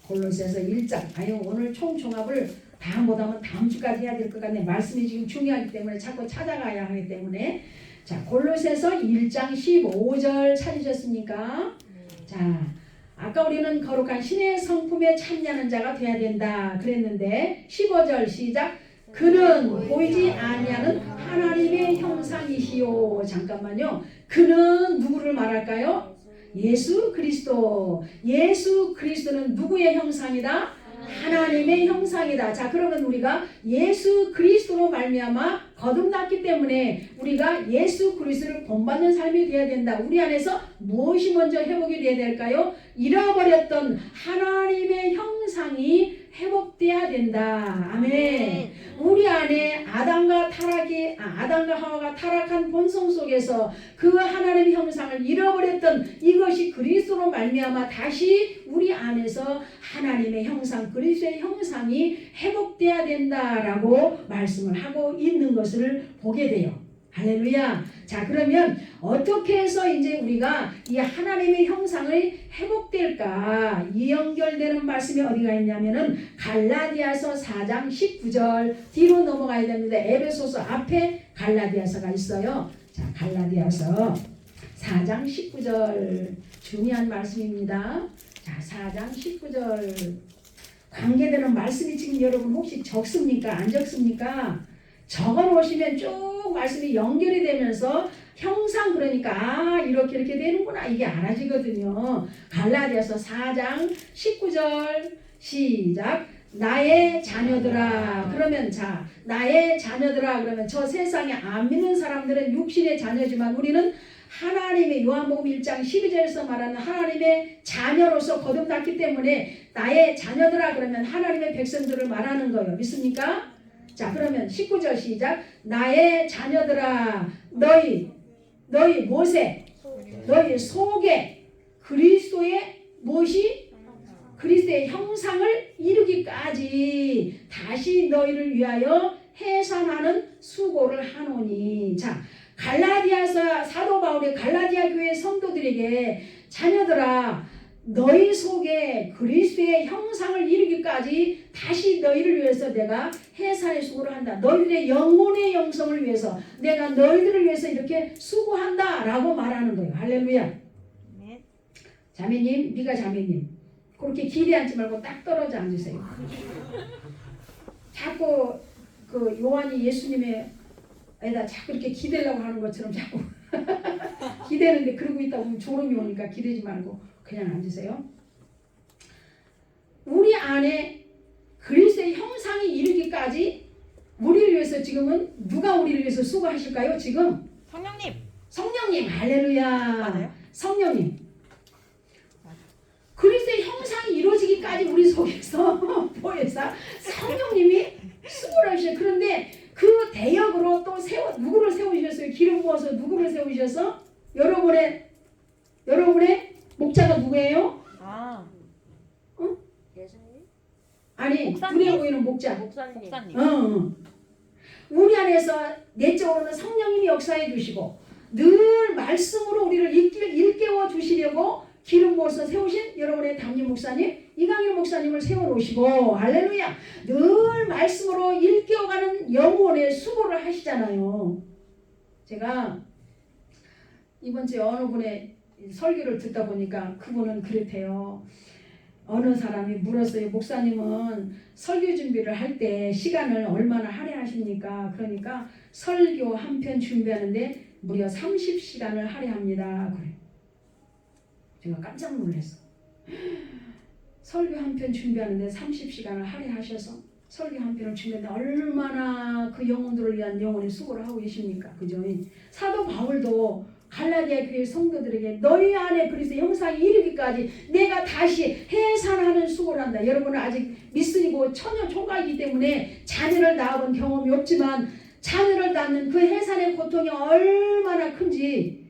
S2: 골로새서 1장. 아유, 오늘 총종합을 다 못하면 다음 주까지 해야 될 것 같네. 말씀이 지금 중요하기 때문에 자꾸 찾아가야 하기 때문에. 자, 골로새서 1장 15절 찾으셨습니까? 자, 아까 우리는 거룩한 신의 성품에 참여하는 자가 돼야 된다 그랬는데 15절 시작. 그는 보이지 아니하는 하나님의 형상이시요. 잠깐만요. 그는 누구를 말할까요? 예수 그리스도. 예수 그리스도는 누구의 형상이다? 하나님의 형상이다. 자, 그러면 우리가 예수 그리스도로 말미암아 거듭났기 때문에 우리가 예수 그리스도를 본받는 삶이 되어야 된다. 우리 안에서 무엇이 먼저 회복이 되어야 될까요? 잃어버렸던 하나님의 형상이 회복돼야 된다. 아멘. 우리 안에 아담과 하와가 타락한 본성 속에서 그 하나님의 형상을 잃어버렸던 이것이 그리스도로 말미암아 다시 우리 안에서 하나님의 형상, 그리스도의 형상이 회복돼야 된다라고 말씀을 하고 있는 것을 보게 돼요. 할렐루야. 자, 그러면 어떻게 해서 이제 우리가 이 하나님의 형상을 회복될까? 이 연결되는 말씀이 어디가 있냐면은 갈라디아서 4장 19절 뒤로 넘어가야 됩니다. 에베소서 앞에 갈라디아서가 있어요. 자, 갈라디아서 4장 19절 중요한 말씀입니다. 자, 4장 19절 관계되는 말씀이 지금 여러분 혹시 적습니까? 안 적습니까? 적어 놓으시면 쭉 말씀이 연결이 되면서 형상 그러니까 이렇게 되는구나 이게 알아지거든요. 갈라디아서 4장 19절 시작. 나의 자녀들아. 그러면 자, 나의 자녀들아 그러면 저 세상에 안 믿는 사람들은 육신의 자녀지만 우리는 하나님의 요한복음 1장 12절에서 말하는 하나님의 자녀로서 거듭났기 때문에 나의 자녀들아 그러면 하나님의 백성들을 말하는 거예요. 믿습니까? 자, 그러면 19절 시작. 나의 자녀들아 너희 무엇에? 너희 속에 그리스도의 무엇이? 그리스도의 형상을 이루기까지 다시 너희를 위하여 해산하는 수고를 하노니. 자, 갈라디아서 사도 바울의 갈라디아 교회 성도들에게 자녀들아 너희 속에 그리스도의 형상을 이루기까지 다시 너희를 위해서 내가 해산의 수고를 한다. 너희들의 영혼의 영성을 위해서 내가 너희들을 위해서 이렇게 수고한다 라고 말하는 거예요. 할렐루야.
S3: 네.
S2: 자매님, 미가 자매님 그렇게 기대 앉지 말고 딱 떨어져 앉으세요. 자꾸 그 요한이 예수님의 에다 자꾸 이렇게 기대려고 하는 것처럼 자꾸 기대는데 그러고 있다 보면 졸음이 오니까 기대지 말고 그냥 앉으세요. 우리 안에 그리스도의 형상이 이르기까지 우리를 위해서 지금은 누가 우리를 위해서 수고하실까요? 지금
S3: 성령님.
S2: 성령님. 할렐루야.
S3: 맞아요?
S2: 성령님. 그리스도의 형상이 이루어지기까지 우리 속에서 보혜사 성령님이 수고를 하셔요. 그런데 그 대역으로 또 누구를 세우셨어요? 기름 부어서 누구를 세우셔서? 여러분의 목자가 누구예요?
S3: 아,
S5: 예수님?
S2: 아니,
S3: 목사님?
S2: 눈에 보이는 목자.
S5: 목사님.
S3: 목사님.
S2: 우리 안에서 내적으로는 성령님이 역사해 주시고 늘 말씀으로 우리를 일깨워 주시려고 기름 부어서 세우신 여러분의 담임 목사님 이강일 목사님을 세워놓으시고 할렐루야. 늘 말씀으로 일깨워가는 영혼의 수고를 하시잖아요. 제가 이번 주에 어느 분의 설교를 듣다 보니까 그분은 그렇대요. 어느 사람이 물었어요. 목사님은 설교 준비를 할 때 시간을 얼마나 할애하십니까? 그러니까 설교 한 편 준비하는데 무려 30시간을 할애합니다. 그래. 제가 깜짝 놀랐어. 설교 한 편 준비하는데 30시간을 할애하셔서 설교 한 편을 주는데 얼마나 그 영혼들을 위한 영혼의 수고를 하고 계십니까? 그죠? 사도 바울도 갈라디아 교회 성도들에게 너희 안에 그리스도의 형상이 이르기까지 내가 다시 해산하는 수고를 한다. 여러분은 아직 미쓰이고 처녀 총각이기 때문에 자녀를 낳아본 경험이 없지만 자녀를 낳는 그 해산의 고통이 얼마나 큰지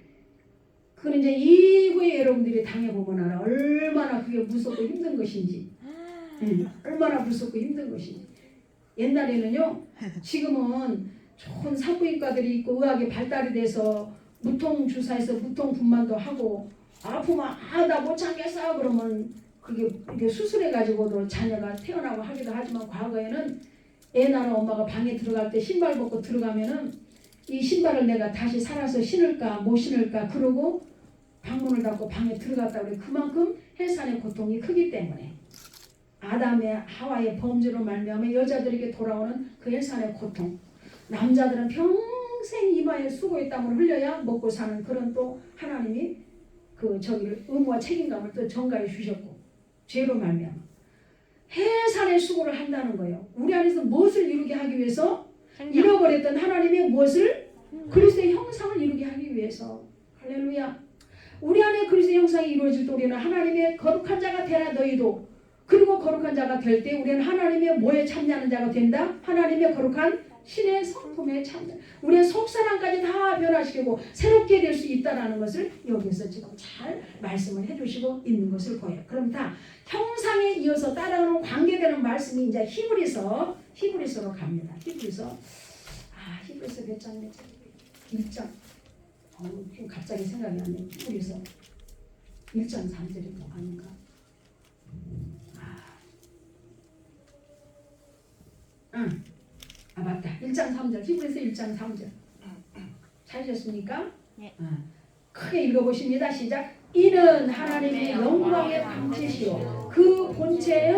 S2: 그건 이제 이후에 여러분들이 당해보면 알아. 얼마나 그게 무섭고 힘든 것인지. 얼마나 무섭고 힘든 것인지. 옛날에는요. 지금은 좋은 산부인과들이 있고 의학이 발달이 돼서 무통주사에서 무통분만도 하고 아프면 나 못 참겠어 그러면 그게 이렇게 수술해가지고도 자녀가 태어나고 하기도 하지만 과거에는 애 낳은 엄마가 방에 들어갈 때 신발 벗고 들어가면은 이 신발을 내가 다시 살아서 신을까 못 신을까 그러고 방문을 닫고 방에 들어갔다 그래. 그만큼 해산의 고통이 크기 때문에 아담의 하와의 범죄로 말미암아 여자들에게 돌아오는 그 해산의 고통. 남자들은 평생 이마에 수고의 땀을 흘려야 먹고 사는 그런 또 하나님이 그 저기를 의무와 책임감을 또 전가해 주셨고 죄로 말미암아 해산의 수고를 한다는 거예요. 우리 안에서 무엇을 이루게 하기 위해서 잃어버렸던 하나님의 무엇을 그리스도의 형상을 이루게 하기 위해서. 할렐루야. 우리 안에 그리스도의 형상이 이루어질 때 우리는 하나님의 거룩한 자가 되라 너희도. 그리고 거룩한 자가 될 때 우리는 하나님의 뭐에 참여하는 자가 된다. 하나님의 거룩한 신의 성품에 참여. 우리의 속사람까지 다 변화시키고 새롭게 될 수 있다는 것을 여기서 지금 잘 말씀을 해주시고 있는 것을 보여요. 그럼 다 형상에 이어서 따라오는 관계되는 말씀이 이제 히브리서로 갑니다. 히브리서 몇 장? 1장. 좀 갑자기 생각이 안 나요. 히브리서 1장 3절이 뭐 아닌가? 맞다. 1장 3절. 히브리서 1장 3절. 찾으셨습니까?
S3: 네.
S2: 크게 읽어보십니다. 시작. 이는 하나님의 영광의 방체시요 그 본체의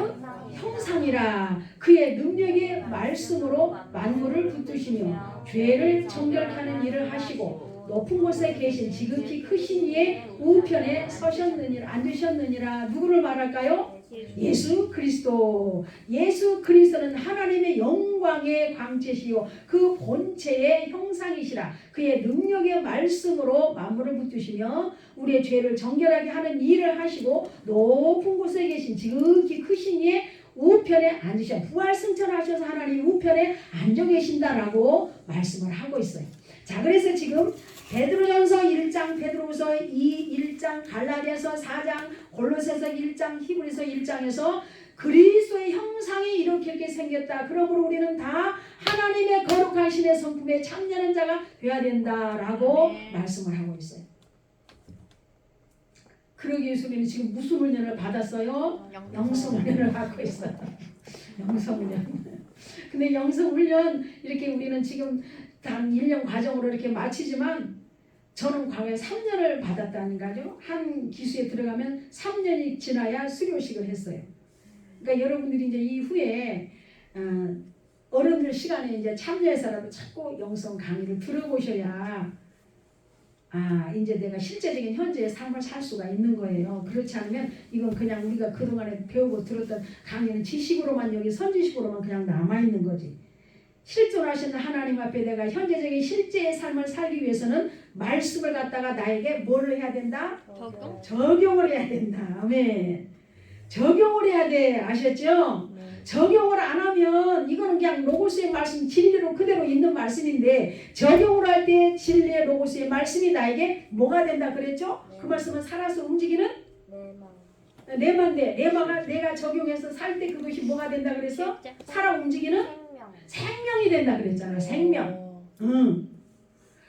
S2: 형상이라. 그의 능력의 말씀으로 만물을 붙드시며 죄를 정결케 하는 일을 하시고 높은 곳에 계신 지극히 크신 이의 우편에 서셨느니라. 앉으셨느니라. 누구를 말할까요? 예수 그리스도. 예수 그리스도는 하나님의 영광의 광채시요 그 본체의 형상이시라. 그의 능력의 말씀으로 만물을 붙드시며 우리의 죄를 정결하게 하는 일을 하시고 높은 곳에 계신 지극히 크신 이의 우편에 앉으셔. 부활 승천하셔서 하나님 우편에 앉아 계신다라고 말씀을 하고 있어요. 자, 그래서 지금 베드로전서 1장, 베드로후서 1장, 갈라디아서 4장, 골로새서 1장, 히브리서 1장에서 그리스도의 형상이 이렇게 생겼다. 그러므로 우리는 다 하나님의 거룩한 신의 성품에 참여하는 자가 되어야 된다라고 말씀을 하고 있어요. 그러기 위해서 우리는 지금 무슨 훈련을 받았어요? 영성훈련을 받고 있어요. 영성훈련. 근데 영성훈련 이렇게 우리는 지금 단 1년 과정으로 이렇게 마치지만 저는 과거에 3년을 받았다는 거죠. 한 기수에 들어가면 3년이 지나야 수료식을 했어요. 그러니까 여러분들이 이제 이후에 어른들 시간에 이제 참여해서라도 자꾸 영성 강의를 들어보셔야 이제 내가 실제적인 현재의 삶을 살 수가 있는 거예요. 그렇지 않으면 이건 그냥 우리가 그동안에 배우고 들었던 강의는 지식으로만 여기 선지식으로만 그냥 남아있는 거지. 실존하시는 하나님 앞에 내가 현재적인 실제의 삶을 살기 위해서는 말씀을 갖다가 나에게 뭘 해야 된다? 적용을 해야 된다. 아멘. 적용을 해야 돼. 아셨죠? 적용을 안 하면 이거는 그냥 로고스의 말씀 진리로 그대로 있는 말씀인데 적용을 할 때 진리의 로고스의 말씀이 나에게 뭐가 된다 그랬죠? 그 말씀은 살아서 움직이는 내만데 내가 적용해서 살 때 그것이 뭐가 된다 그랬어? 살아 움직이는 생명이 된다 그랬잖아. 생명.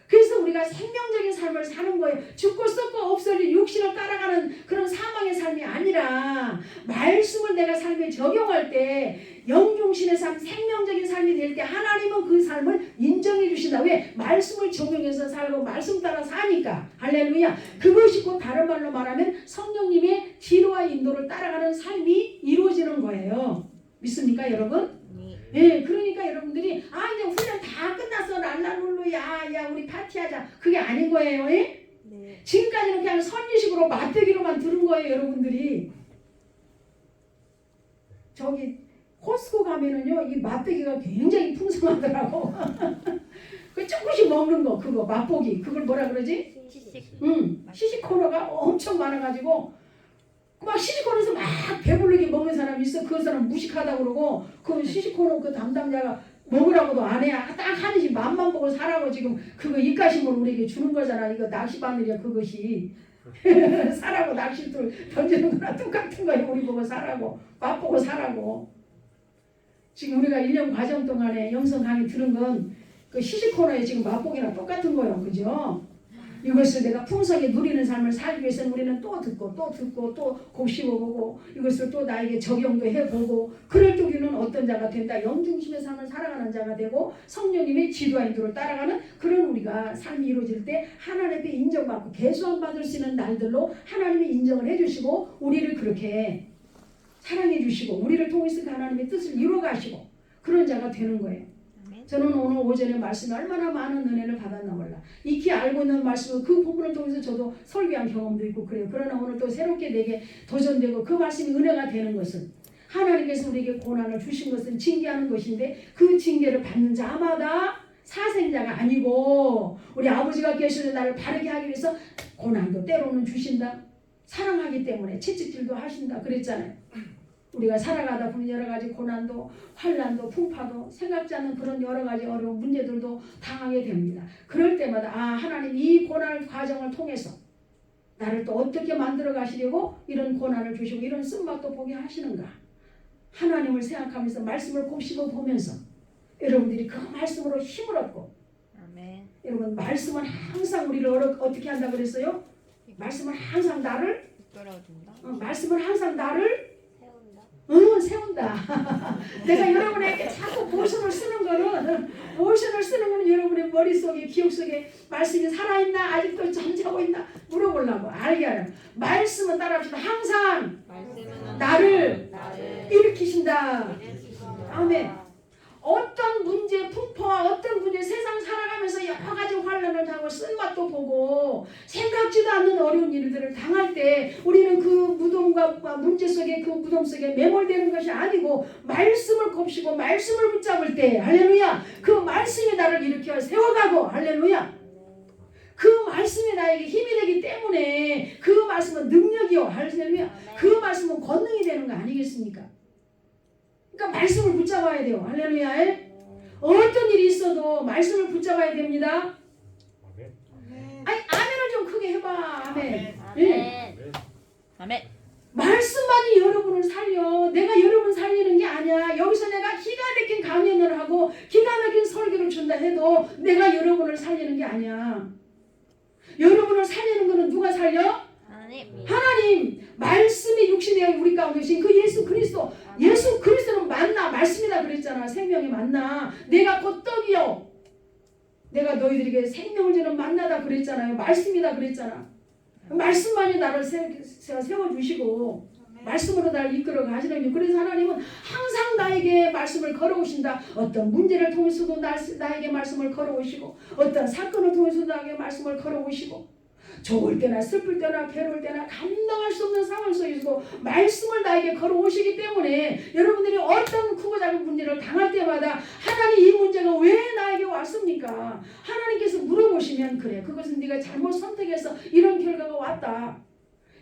S2: 그래서 우리가 생명적인 삶을 사는 거예요. 죽고 썩고 없어질 육신을 따라가는 그런 사망의 삶이 아니라 말씀을 내가 삶에 적용할 때 영중신의 삶, 생명적인 삶이 될 때 하나님은 그 삶을 인정해 주신다. 왜? 말씀을 적용해서 살고 말씀 따라 사니까. 할렐루야. 그것이 곧 다른 말로 말하면 성령님의 지도와 인도를 따라가는 삶이 이루어지는 거예요. 믿습니까 여러분? 네, 그러니까 여러분들이 이제 훈련 다 끝났어 랄랄룰루야 야 우리 파티하자 그게 아닌 거예요. 네. 지금까지는 그냥 선지식으로 맞대기로만 들은 거예요. 여러분들이 저기 코스코 가면은요 이 맛배기가 굉장히 풍성하더라고. 그 조금씩 먹는 거 그거 맛보기 그걸 뭐라 그러지?
S3: 시식.
S2: 시식 코너가 엄청 많아가지고 막 시식 코너에서 막 배부르게 먹는 사람이 있어. 그 사람 무식하다 그러고 그 시식 코너 그 담당자가 먹으라고도 안 해. 딱 하는지 맛만 보고 사라고 지금 그거 입가심으로 우리에게 주는 거잖아. 이거 낚시바늘이야 그것이. 사라고 낚싯돌 던지는 거랑 똑같은 거예요. 우리 보고 사라고 맛보고 사라고. 지금 우리가 1년 과정 동안에 영성 강의 들은 건 그 시식 코너에 지금 맛보기랑 똑같은 거예요. 그죠? 이것을 내가 풍성히 누리는 삶을 살기 위해서는 우리는 또 듣고 또 곱씹어보고 이것을 또 나에게 적용도 해보고 그럴 때 우리는 어떤 자가 된다. 영중심의 삶을 살아가는 자가 되고 성령님의 지도와 인도를 따라가는 그런 우리가 삶이 이루어질 때 하나님께 인정받고 계수함 받을 수 있는 날들로 하나님이 인정을 해주시고 우리를 그렇게 사랑해 주시고 우리를 통해서 그 하나님의 뜻을 이루어가시고 그런 자가 되는 거예요. 저는 오늘 오전에 말씀에 얼마나 많은 은혜를 받았나 몰라. 익히 알고 있는 말씀을 그 부분을 통해서 저도 설교한 경험도 있고 그래요. 그러나 오늘 또 새롭게 내게 도전되고 그 말씀이 은혜가 되는 것은 하나님께서 우리에게 고난을 주신 것은 징계하는 것인데 그 징계를 받는 자마다 사생자가 아니고 우리 아버지가 계시는 나를 바르게 하기 위해서 고난도 때로는 주신다. 사랑하기 때문에 채찍질도 하신다 그랬잖아요. 우리가 살아가다 보면 여러 가지 고난도 환난도 풍파도 생각지 않는 그런 여러 가지 어려운 문제들도 당하게 됩니다. 그럴 때마다 하나님 이 고난 과정을 통해서 나를 또 어떻게 만들어 가시려고 이런 고난을 주시고 이런 쓴맛도 보게 하시는가. 하나님을 생각하면서 말씀을 곱씹어 보면서 여러분들이 그 말씀으로 힘을 얻고
S3: 아멘.
S2: 여러분 말씀은 항상 우리를 어떻게 한다 그랬어요? 말씀은 항상 나를
S3: 이끌어준다.
S2: 말씀은 항상 나를
S5: 세운다.
S2: 세운다. 내가 여러분에게 자꾸 모션을 쓰는 거는 여러분의 머릿속에 기억 속에 말씀이 살아있나 아직도 잠자고 있나 물어보려고 알게 하려. 말씀은 따라합시다. 항상
S3: 말씀은
S2: 나를 일으키신다.
S3: 일으키신다.
S2: 아멘. 어떤 문제 풍파와 어떤 문제 세상 살아가면서 여러 가지 환난을 당하고 쓴맛도 보고 생각지도 않는 어려운 일들을 당할 때 우리는 그 무덤과 문제 속에 그 무덤 속에 매몰되는 것이 아니고 말씀을 곱씹고 말씀을 붙잡을 때 할렐루야 그 말씀이 나를 일으켜 세워가고 할렐루야 그 말씀이 나에게 힘이 되기 때문에 그 말씀은 능력이요 할렐루야 그 말씀은 권능이 되는 거 아니겠습니까? 그러니까 말씀을 붙잡아야 돼요. 할렐루야. 어떤 일이 있어도 말씀을 붙잡아야 됩니다. 아니 아멘을 좀 크게 해봐. 아멘. 예.
S3: 아멘.
S2: 말씀만이 여러분을 살려. 내가 여러분 살리는 게 아니야. 여기서 내가 기가 막힌 강연을 하고 기가 막힌 설교를 준다 해도 내가 여러분을 살리는 게 아니야. 여러분을 살리는 거는 누가 살려? 하나님 말씀이 육신되어 우리 가운데 계신 그 예수 그리스도 예수 그리스도는 만나 말씀이다 그랬잖아. 생명이 만나 내가 곧 떡이요 내가 너희들에게 생명을 주는 만나다 그랬잖아요. 말씀이다 그랬잖아. 말씀만이 나를 세워주시고 말씀으로 나를 이끌어 가시는 게 그래서 하나님은 항상 나에게 말씀을 걸어오신다. 어떤 문제를 통해서도 나에게 말씀을 걸어오시고 어떤 사건을 통해서도 나에게 말씀을 걸어오시고 좋을 때나 슬플 때나 괴로울 때나 감당할 수 없는 상황 속에서도 말씀을 나에게 걸어오시기 때문에 여러분들이 어떤 크고 작은 문제를 당할 때마다 하나님 이 문제가 왜 나에게 왔습니까? 하나님께서 물어보시면 그래 그것은 네가 잘못 선택해서 이런 결과가 왔다.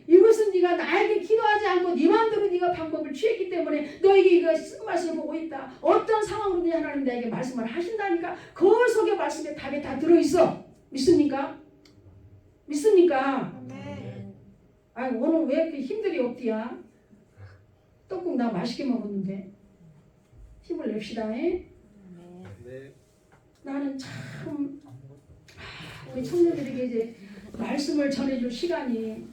S2: 이것은 네가 나에게 기도하지 않고 네 마음대로 네가 방법을 취했기 때문에 너에게 이거 쓴맛을 보고 있다. 어떤 상황으로든지 하나님 나에게 말씀을 하신다니까 그 속에 말씀에 답이 다 들어있어. 믿습니까? 믿습니까? 아니 오늘 왜 이렇게 힘들이 없디야? 떡국 나 맛있게 먹었는데 힘을 냅시다. 나는 참 우리 청년들에게 이제 말씀을 전해줄 시간이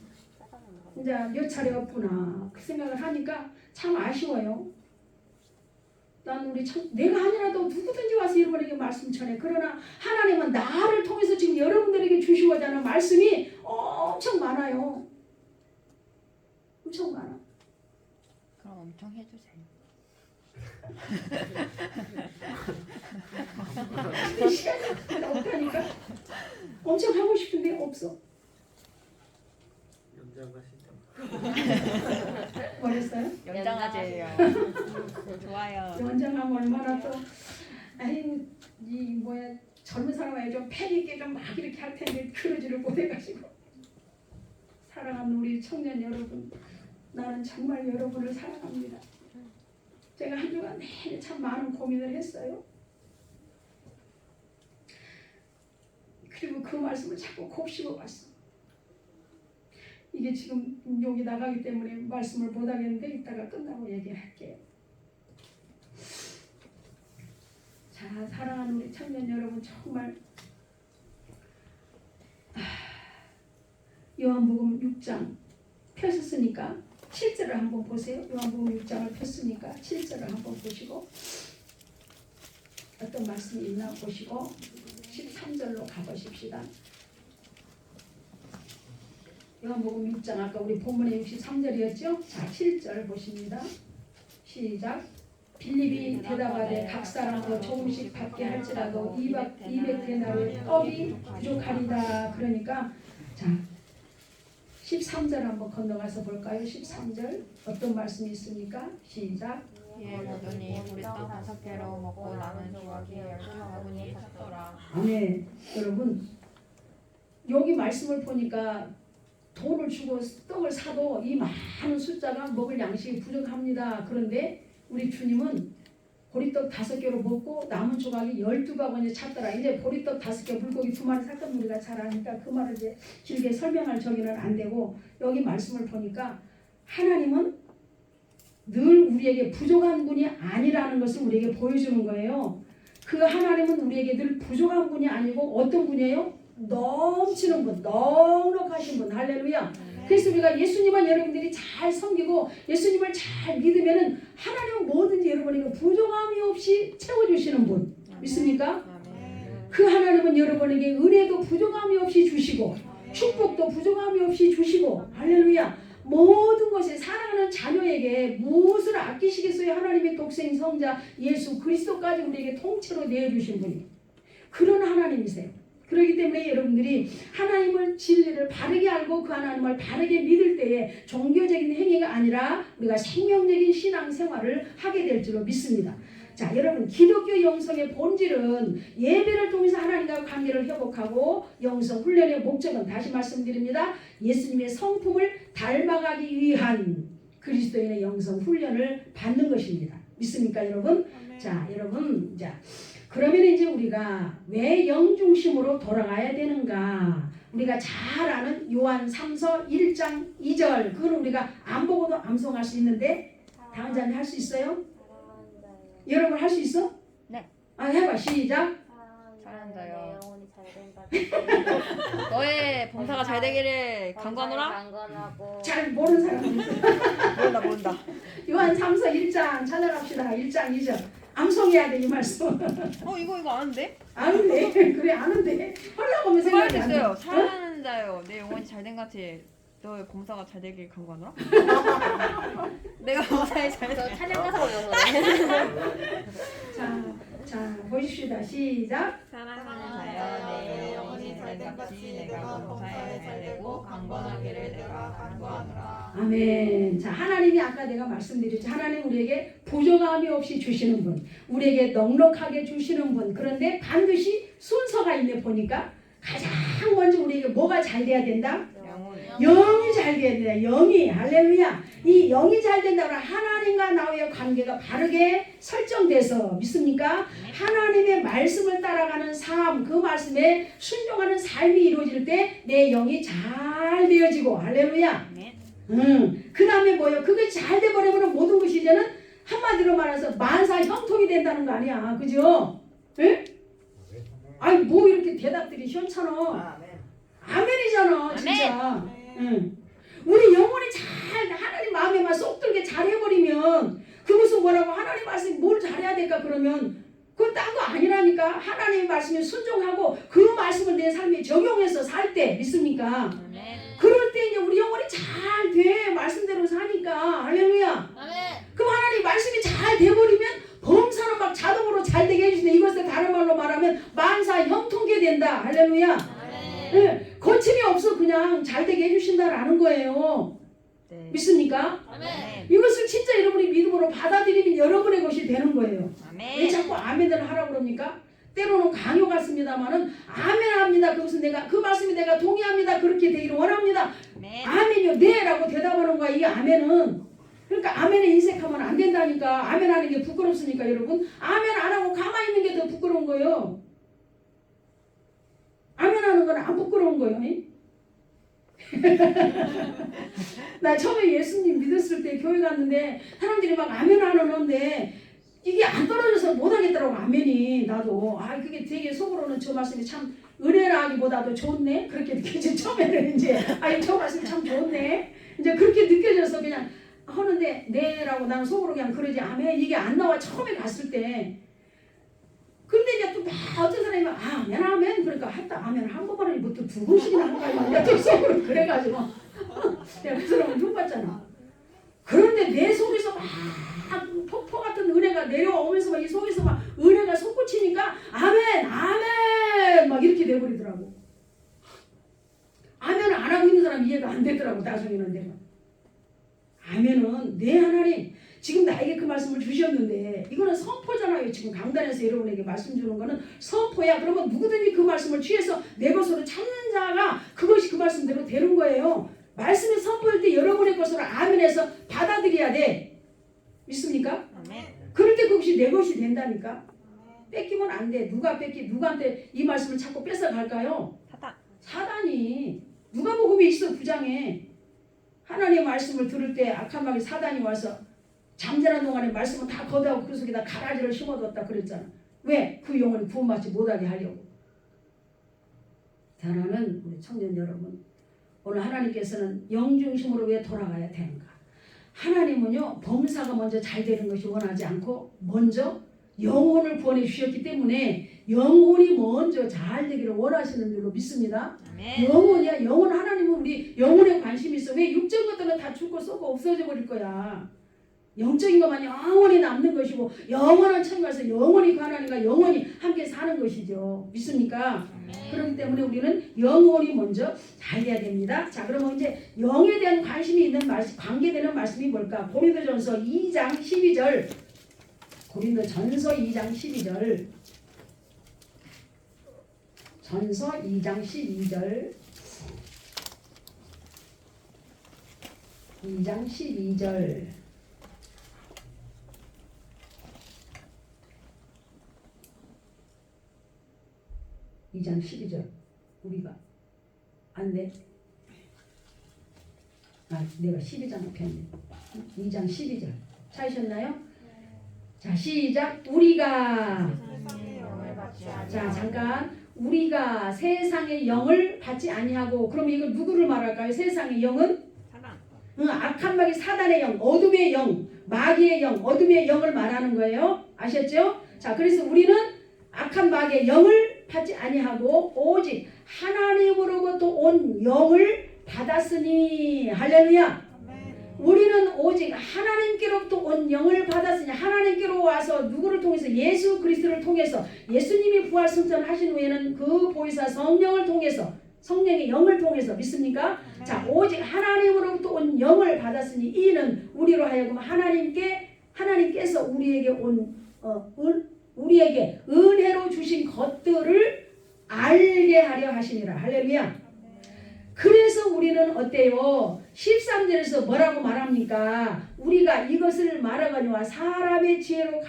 S2: 이제 몇 차례 없구나 그 생각을 하니까 참 아쉬워요. 난 내가 아니라도 누구든지 와서 여러분에게 말씀 전해. 그러나 하나님은 나를 통해서 지금 여러분들에게 주시고자 하는 말씀이 엄청 많아요. 엄청 많아.
S3: 그럼 엄청 해주세요.
S2: 시간이 없다니까. 엄청 하고 싶은데 없어. 뭐랬어요?
S3: 연장아재예요. 좋아요.
S2: 연장하면 얼마나 또 아이 이 뭐야 젊은 사람이 좀 패기 있게 좀 막 이렇게 할 텐데 그러지를 못해가지고 사랑하는 우리 청년 여러분, 나는 정말 여러분을 사랑합니다. 제가 한 주간 내내 참 많은 고민을 했어요. 그리고 그 말씀을 자꾸 곱씹어 봤어. 이게 지금 여기 나가기 때문에 말씀을 못 하겠는데 이따가 끝나고 얘기할게요. 자, 사랑하는 우리 청년 여러분, 정말 요한복음 6장 펴셨으니까 7절을 한번 보세요. 요한복음 6장을 폈으니까 7절을 한번 보시고 어떤 말씀이 있나 보시고 13절로 가보십시다. 요한복음 6장 아까 우리 본문에 63절이었죠? 자, 7절 보십니다. 시작. 빌립이 대답하되 각 사람으로 조금씩 받게 할지라도 200데나리의 떡이 부족하리다. 그러니까 자 13절 한번 건너가서 볼까요? 13절 어떤 말씀이 있습니까? 시작.
S3: 예, 보더니 우리 떡 5개로 먹고 남은 조각이 12바구니 샀더라.
S2: 아멘. 여러분 여기 말씀을 보니까 돈을 주고 떡을 사도 이 많은 숫자가 먹을 양식이 부족합니다. 그런데 우리 주님은 보리떡 5개로 먹고 남은 조각이 12바구니 찼더라. 이제 보리떡 5개, 물고기 2마리 샀던 우리가 잘 아니까 그 말을 이제 길게 설명할 저기는 안 되고, 여기 말씀을 보니까 하나님은 늘 우리에게 부족한 분이 아니라는 것을 우리에게 보여주는 거예요. 그 하나님은 우리에게 늘 부족한 분이 아니고 어떤 분이에요? 넘치는 분, 넉넉하신 분. 할렐루야. 그래서 우리가 예수님만 여러분들이 잘 섬기고 예수님을 잘 믿으면은 하나님은 뭐든지 여러분에게 부족함이 없이 채워주시는 분. 믿습니까? 그 하나님은 여러분에게 은혜도 부족함이 없이 주시고 축복도 부족함이 없이 주시고, 할렐루야. 모든 것에 사랑하는 자녀에게 무엇을 아끼시겠어요? 하나님의 독생 성자 예수 그리스도까지 우리에게 통째로 내어주신 분이 그런 하나님이세요. 그렇기 때문에 여러분들이 하나님을 진리를 바르게 알고 그 하나님을 바르게 믿을 때에 종교적인 행위가 아니라 우리가 생명적인 신앙생활을 하게 될 줄로 믿습니다. 자, 여러분, 기독교 영성의 본질은 예배를 통해서 하나님과 관계를 회복하고, 영성 훈련의 목적은 다시 말씀드립니다. 예수님의 성품을 닮아가기 위한 그리스도인의 영성 훈련을 받는 것입니다. 믿습니까, 여러분? 자, 여러분, 자, 그러면 이제 우리가 왜 영중심으로 돌아가야 되는가? 우리가 잘 아는 요한 3서 1장 2절, 그건 우리가 안 보고도 암송할 수 있는데 다음 장에 할 수 있어요? 여러분 할 수 있어?
S3: 네.
S2: 아, 해봐. 시작.
S3: 잘한다요.
S5: 영혼이 잘된다.
S3: 너의 봉사가 잘 되기를 간구하노라.
S5: 강건하고
S2: 잘 모르는 사람
S3: 모른다.
S2: 요한 3서 1장 찾아갑시다. 1장 2절 암송해야 돼 이 말씀.
S3: 이거 아는데?
S2: 아는데 그래 아는데 하려고 하면 생각이 안
S3: 말했어요.
S2: 나.
S3: 사랑하는 자요, 내 영혼이 잘된 것 같아. 너의 봉사가 잘 되길 간구하노라. 내가 봉사에 잘
S5: 저
S3: 되.
S5: 찬양 가서 배웠는데.
S2: 자 보십시다. 시작.
S3: 사랑하는 자여, 내 영혼이 잘된 같이 내가 봉사에 잘 되고 강건하기를 내가 간구하노라.
S2: 아멘. 자, 하나님이 아까 내가 말씀드렸죠. 하나님 우리에게 부족함이 없이 주시는 분, 우리에게 넉넉하게 주시는 분. 그런데 반드시 순서가 있네. 보니까 가장 먼저 우리에게 뭐가 잘 돼야 된다? 영이 잘 돼야 된다. 영이. 할렐루야. 이 영이 잘 된다면 하나님과 나와의 관계가 바르게 설정돼서, 믿습니까? 하나님의 말씀을 따라가는 삶, 그 말씀에 순종하는 삶이 이루어질 때 내 영이 잘 되어지고, 할렐루야. 그 다음에 뭐예요? 그게 잘 돼버리면 모든 것이 이제는 한마디로 말해서 만사 형통이 된다는 거 아니야. 그죠? 예? 아니 뭐 이렇게 대답들이 시원찮아. 아멘이잖아. 진짜. 응. 우리 영혼이 잘 하나님 마음에만 쏙 들게 잘 해버리면 그것은 뭐라고? 하나님 말씀이 뭘 잘해야 될까? 그러면 그건 딴 거 아니라니까. 하나님의 말씀에 순종하고 그 말씀을 내 삶에 적용해서 살 때, 믿습니까? 그럴 때 이제 우리 영혼이 잘 돼. 말씀대로 사니까. 할렐루야. 그럼 하나님 말씀이 잘 돼버리면 범사는 막 자동으로 잘 되게 해주시네. 이것을 다른 말로 말하면 만사 형통케 된다. 할렐루야. 네, 거침이 없어. 그냥 잘 되게 해주신다라는 거예요.
S5: 네.
S2: 믿습니까?
S3: 아멘.
S2: 이것을 진짜 여러분이 믿음으로 받아들이면 여러분의 것이 되는 거예요. 왜
S3: 아멘.
S2: 자꾸 아멘을 하라고 그럽니까? 때로는 강요 같습니다만은 아멘 합니다. 그것은 내가 그 말씀이 내가 동의합니다. 그렇게 되기를 원합니다.
S3: 아멘.
S2: 아멘이요 네라고 대답하는 거야. 이 아멘은. 그러니까 아멘에 인색하면 안 된다니까. 아멘 하는 게 부끄럽습니까 여러분? 아멘 안 하고 가만히 있는 게 더 부끄러운 거예요. 아멘 하는 건 안 부끄러운 거예요. 나 처음에 예수님 믿었을 때 교회 갔는데 사람들이 막 아멘 하는데 이게 안 떨어져서 못하겠더라고. 아멘이. 나도 그게 되게 속으로는 저 말씀이 참 은혜라기보다도 좋네 그렇게 느껴지. 처음에는 이제 저 말씀이 참 좋네 이제 그렇게 느껴져서 그냥 하는데 네라고 나는 속으로 그냥 그러지. 아멘 이게 안 나와. 처음에 갔을 때. 근데 이제 또 막 어떤 사람이 막 아멘 아멘 그러니까 했다. 아멘 한 번만 하니 뭐또 두 번씩이나 하는 거야. 내가 또 속으로 그래가지고 내가 그 사람을 흉봤잖아. 그런데 내 속에서 막 폭포 같은 은혜가 내려오면서 막 이 속에서 막 은혜가 솟구치니까 아멘 아멘 막 이렇게 돼버리더라고. 아멘을 안 하고 있는 사람 이해가 안 되더라고. 나중에는 내가 아멘은 내 하나님 지금 나에게 그 말씀을 주셨는데 이거는 선포잖아요. 지금 강단에서 여러분에게 말씀 주는 거는 선포야. 그러면 누구든지 그 말씀을 취해서 내 것으로 찾는 자가 그것이 그 말씀대로 되는 거예요. 말씀이 선포할 때 여러분의 것으로 아멘해서 받아들여야 돼. 믿습니까?
S3: 아멘.
S2: 그럴 때 그것이 내 것이 된다니까. 뺏기면 안 돼. 누가 누구한테 이 말씀을 자꾸 뺏어갈까요?
S3: 사단.
S2: 사단이. 누가복음에 있어 9장에 하나님의 말씀을 들을 때 악한 마귀 사단이 와서 잠자는 동안에 말씀은 다 거두하고 그 속에다 가라지를 심어뒀다 그랬잖아. 왜? 그 영혼이 구원받지 못하게 하려고. 사랑하는 우리 청년 여러분, 오늘 하나님께서는 영중심으로 왜 돌아가야 되는가? 하나님은요 범사가 먼저 잘 되는 것이 원하지 않고 먼저 영혼을 구원해 주셨기 때문에 영혼이 먼저 잘 되기를 원하시는 줄로 믿습니다.
S3: 아멘.
S2: 영혼이야. 영혼. 하나님은 우리 영혼에 관심이 있어. 왜 육적 것들은 다 죽고 썩고 없어져 버릴 거야. 영적인 것만 영원히 남는 것이고 영원한 천국 가서 영원히 그 하나님과 영원히 함께 사는 것이죠. 믿습니까?
S3: 아멘.
S2: 그렇기 때문에 우리는 영혼이 먼저 잘 돼야 됩니다. 자, 그러면 이제 영에 대한 관심이 있는 말씀, 관계되는 말씀이 뭘까? 고린도전서 2장 12절. 고린도전서 2장 12절. 전서 2장 12절. 2장 12절. 이 장 12절. 우리가 안 돼? 내가 12장 앞에 2장 12절. 찾으셨나요? 자, 시작. 우리가.
S3: 세상의 영을 받지 아니하고.
S2: 자, 잠깐. 우리가 세상의 영을 받지 아니하고. 그럼 이걸 누구를 말할까요? 세상의 영은?
S3: 사단.
S2: 악한 마귀 사단의 영, 어둠의 영, 마귀의 영, 어둠의 영을 말하는 거예요. 아셨죠? 자, 그래서 우리는 악한 마귀의 영을 받지 아니하고 오직 하나님으로부터 온 영을 받았으니. 할렐루야. 우리는 오직 하나님께로부터 온 영을 받았으니. 하나님께로 와서 누구를 통해서? 예수 그리스도를 통해서. 예수님이 부활 승천하신 후에는 그 보혜사 성령을 통해서, 성령의 영을 통해서. 믿습니까? 자, 오직 하나님으로부터 온 영을 받았으니 이는 우리로 하여금 하나님께서 우리에게 은혜로 주신 것들을 알게 하려 하시니라. 할렐루야. 그래서 우리는 어때요? 13절에서 뭐라고 말합니까? 우리가 이것을 말하거니와 사람의 지혜가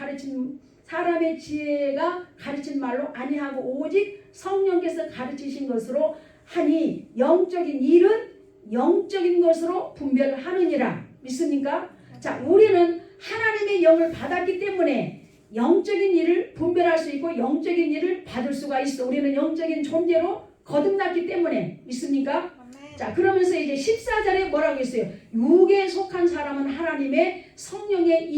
S2: 가르친 말로 아니하고 오직 성령께서 가르치신 것으로 하니 영적인 일은 영적인 것으로 분별하느니라. 믿습니까? 자, 우리는 하나님의 영을 받았기 때문에 영적인 일을 분별할 수 있고 영적인 일을 받을 수가 있어. 우리는 영적인 존재로 거듭났기 때문에. 믿습니까? 자, 그러면서 이제 14절에 뭐라고 했어요? 육에 속한 사람은 하나님의 성령의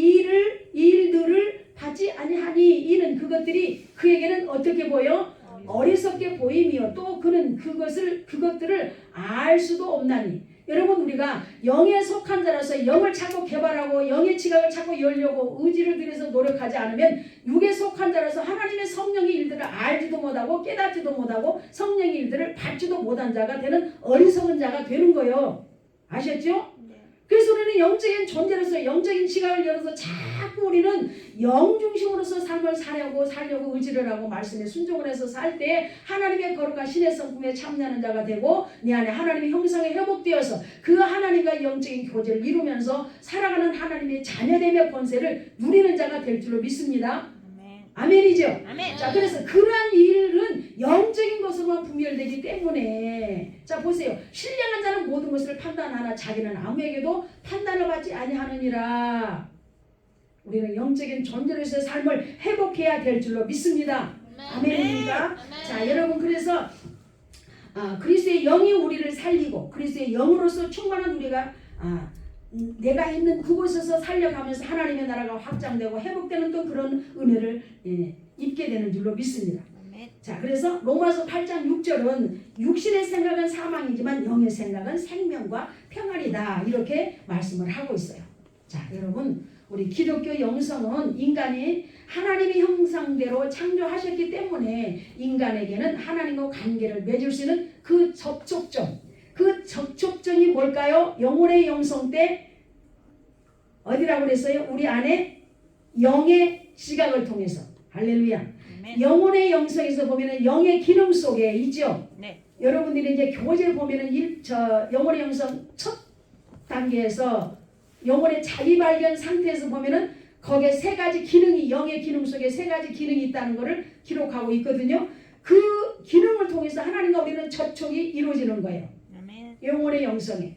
S2: 일들을 받지 아니하니 이는 그것들이 그에게는 어떻게 보여? 어리석게 보임이요. 또 그는 그것들을 알 수도 없나니. 여러분, 우리가 영에 속한 자라서 영을 자꾸 개발하고 영의 지각을 자꾸 열려고 의지를 들여서 노력하지 않으면 육에 속한 자라서 하나님의 성령의 일들을 알지도 못하고 깨닫지도 못하고 성령의 일들을 받지도 못한 자가 되는 어리석은 자가 되는 거예요. 아셨죠? 그래서 우리는 영적인 존재로서 영적인 지각을 열어서 자꾸 우리는 영 중심으로서 삶을 살려고 의지를 하고 말씀에 순종을 해서 살 때 하나님의 거룩한 신의 성품에 참여하는 자가 되고 내 안에 하나님의 형상에 회복되어서 그 하나님과 영적인 교제를 이루면서 살아가는 하나님의 자녀됨의 권세를 누리는 자가 될 줄로 믿습니다. 아멘이죠?
S5: 아멘.
S2: 자, 그래서 그러한 일은 영적인 것으로만 분별되기 때문에 자 보세요. 신령한 자는 모든 것을 판단하나 자기는 아무에게도 판단을 받지 아니하느니라. 우리는 영적인 존재로서의 삶을 회복해야 될 줄로 믿습니다. 아멘입니까? 자, 여러분 그래서 그리스도의 영이 우리를 살리고 그리스도의 영으로서 충만한 우리가 내가 있는 그곳에서 살려가면서 하나님의 나라가 확장되고 회복되는 또 그런 은혜를 입게 되는 줄로 믿습니다. 자, 그래서 로마서 8장 6절은 육신의 생각은 사망이지만 영의 생각은 생명과 평안이다 이렇게 말씀을 하고 있어요. 자, 여러분 우리 기독교 영성은 인간이 하나님의 형상대로 창조하셨기 때문에 인간에게는 하나님과 관계를 맺을 수 있는 그 접촉점, 그 접촉점이 뭘까요? 영혼의 영성 때 어디라고 그랬어요? 우리 안에 영의 시각을 통해서 할렐루야. 영혼의 영성에서 보면은 영의 기능 속에 있죠.
S5: 네.
S2: 여러분들이 이제 교제를 보면은 영혼의 영성 첫 단계에서 영혼의 자기 발견 상태에서 보면은 거기에 세 가지 기능이 영의 기능 속에 세 가지 기능이 있다는 것을 기록하고 있거든요. 그 기능을 통해서 하나님과 우리는 접촉이 이루어지는 거예요. 영혼의 영성에.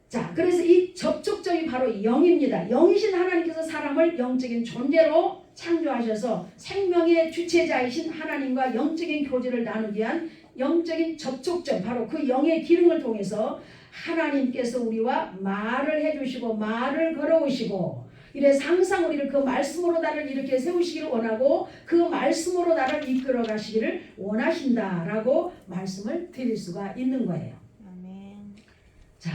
S2: 자, 그래서 이 접촉점이 바로 영입니다. 영이신 하나님께서 사람을 영적인 존재로 창조하셔서 생명의 주체자이신 하나님과 영적인 교제를 나누기 위한 영적인 접촉점, 바로 그 영의 기능을 통해서 하나님께서 우리와 말을 해주시고 말을 걸어오시고 이래서 항상 우리를 그 말씀으로 나를 이렇게 세우시기를 원하고 그 말씀으로 나를 이끌어 가시기를 원하신다라고 말씀을 드릴 수가 있는 거예요. 자,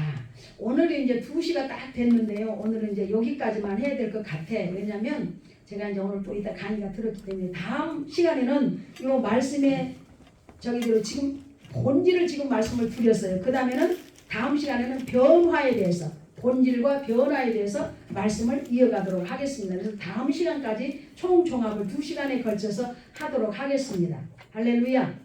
S2: 오늘은 이제 2시가 딱 됐는데요. 오늘은 이제 여기까지만 해야 될 것 같아. 왜냐면 제가 이제 오늘 또 이따 강의가 들었기 때문에 다음 시간에는 이 말씀의 저기대로 지금 본질을 지금 말씀을 드렸어요. 그 다음에는 다음 시간에는 변화에 대해서 본질과 변화에 대해서 말씀을 이어가도록 하겠습니다. 그래서 다음 시간까지 총종합을 2시간에 걸쳐서 하도록 하겠습니다. 할렐루야.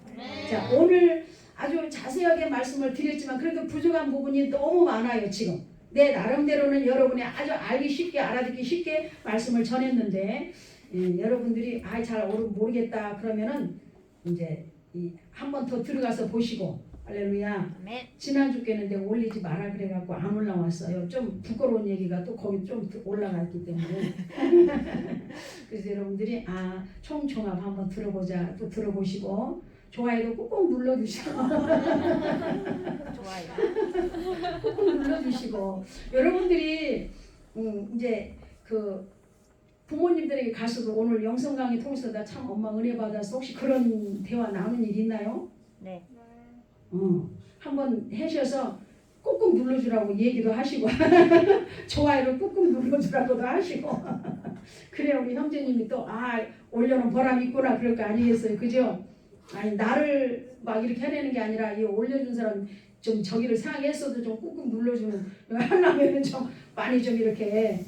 S2: 자, 오늘 아주 자세하게 말씀을 드렸지만 그래도 부족한 부분이 너무 많아요. 지금 내 나름대로는 여러분이 아주 알기 쉽게 알아듣기 쉽게 말씀을 전했는데 여러분들이 잘 모르겠다 그러면은 이제 한 번 더 들어가서 보시고 할렐루야. 지난주께는 내가 올리지 마라 그래갖고 안 올라왔어요. 좀 부끄러운 얘기가 또 거기 좀 올라갔기 때문에 그래서 여러분들이 총종합 한번 들어보자. 또 들어보시고 좋아요도 꾹꾹 눌러주시고
S5: 좋아요.
S2: 꾹꾹 눌러주시고 여러분들이 이제 그 부모님들에게 가서도 오늘 영성 강의 통해서 나 참 엄마 은혜 받아서 혹시 그런 대화 나눈 일 있나요?
S5: 네.
S2: 한번 하셔서 꾹꾹 눌러주라고 얘기도 하시고 좋아요를 꾹꾹 눌러주라고도 하시고 그래 우리 형제님이 또 올려놓은 보람이 있구나 그럴 거 아니겠어요, 그죠? 아니 나를 막 이렇게 해내는 게 아니라 이 올려준 사람 좀 저기를 생각했어도 좀 꾹꾹 눌러주는 하려면은 좀 많이 좀 이렇게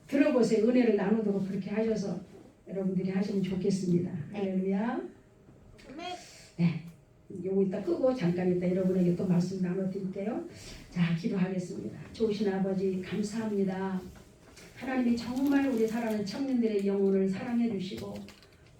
S2: 들어보세요. 은혜를 나누도록 그렇게 하셔서 여러분들이 하시면 좋겠습니다. 할렐루야. 네. 요거 이따 끄고 잠깐 이따 여러분에게 또 말씀 나눠드릴게요. 자, 기도하겠습니다. 좋으신 아버지 감사합니다. 하나님이 정말 우리 사랑하는 청년들의 영혼을 사랑해 주시고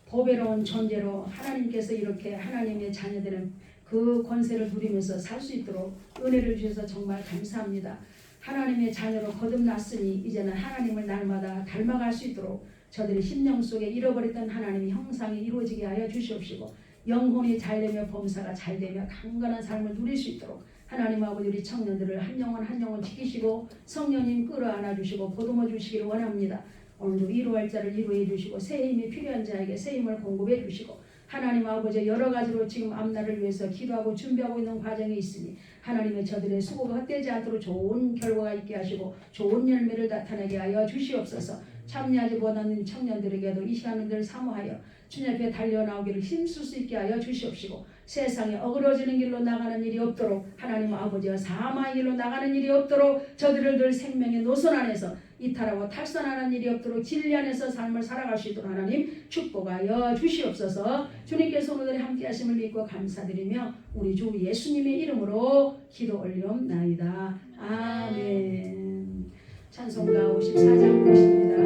S2: 보배로운 존재로 하나님께서 이렇게 하나님의 자녀들은 그 권세를 누리면서 살 수 있도록 은혜를 주셔서 정말 감사합니다. 하나님의 자녀로 거듭났으니 이제는 하나님을 날마다 닮아갈 수 있도록 저들의 심령 속에 잃어버렸던 하나님의 형상이 이루어지게 하여 주시옵시고 영혼이 잘되며 범사가 잘되며 강건한 삶을 누릴 수 있도록 하나님 아버지 우리 청년들을 한 영혼 지키시고 성령님 끌어안아 주시고 보듬어 주시기를 원합니다. 오늘도 이루할 자를 이루해 주시고 새 힘이 필요한 자에게 새 힘을 공급해 주시고 하나님 아버지 여러 가지로 지금 앞날을 위해서 기도하고 준비하고 있는 과정이 있으니 하나님의 저들의 수고가 헛되지 않도록 좋은 결과가 있게 하시고 좋은 열매를 나타내게 하여 주시옵소서. 참여하지 못하는 청년들에게도 이 시간을 늘 사모하여 주님 앞에 달려나오기를 힘쓸 수 있게 하여 주시옵시고 세상에 어그러지는 길로 나가는 일이 없도록 하나님 아버지와 사망의 길로 나가는 일이 없도록 저들을 늘 생명의 노선 안에서 이탈하고 탈선하는 일이 없도록 진리 안에서 삶을 살아갈 수 있도록 하나님 축복하여 주시옵소서. 주님께서 오늘들이 함께 하심을 믿고 감사드리며 우리 주 예수님의 이름으로 기도 올리옵나이다. 아멘. 찬송가 54장 보십니다.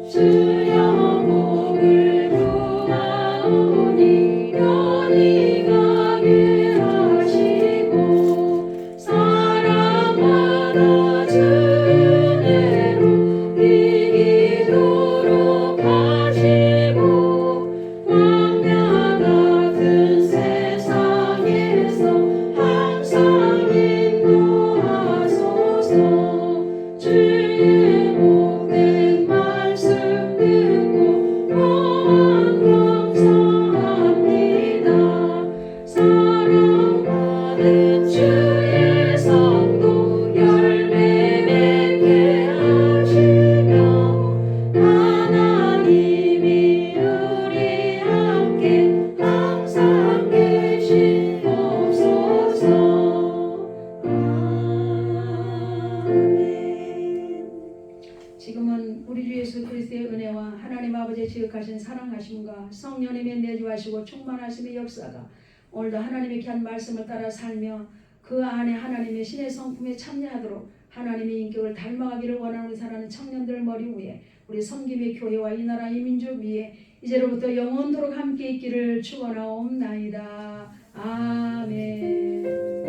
S2: 주여 복을 구하오니 편히 가게 하시고 사랑받아 주 은혜로 이기도록 하시고 광야 같은 세상에서 항상 인도하소서. 주의 복된 말씀 듣고 또한 감사합니다. 사랑받은 주의 성도 열매 맺게 하시며 하나님이 우리 함께 항상 계시옵소서. 아멘. 지금은 우리 주 예수 그리스도의 은혜와 하나님 아버지의 지극하신 사랑하심과 성령님의 내주하시고 충만하심의 역사가 오늘도 하나님의 귀한 말씀을 따라 살며 그 안에 하나님의 신의 성품에 참여하도록 하나님의 인격을 닮아가기를 원하는 우리 사랑하는 청년들 머리 위에 우리 섬김의 교회와 이 나라 이 민족 위에 이제로부터 영원토록 함께 있기를 축원하옵나이다. 아멘.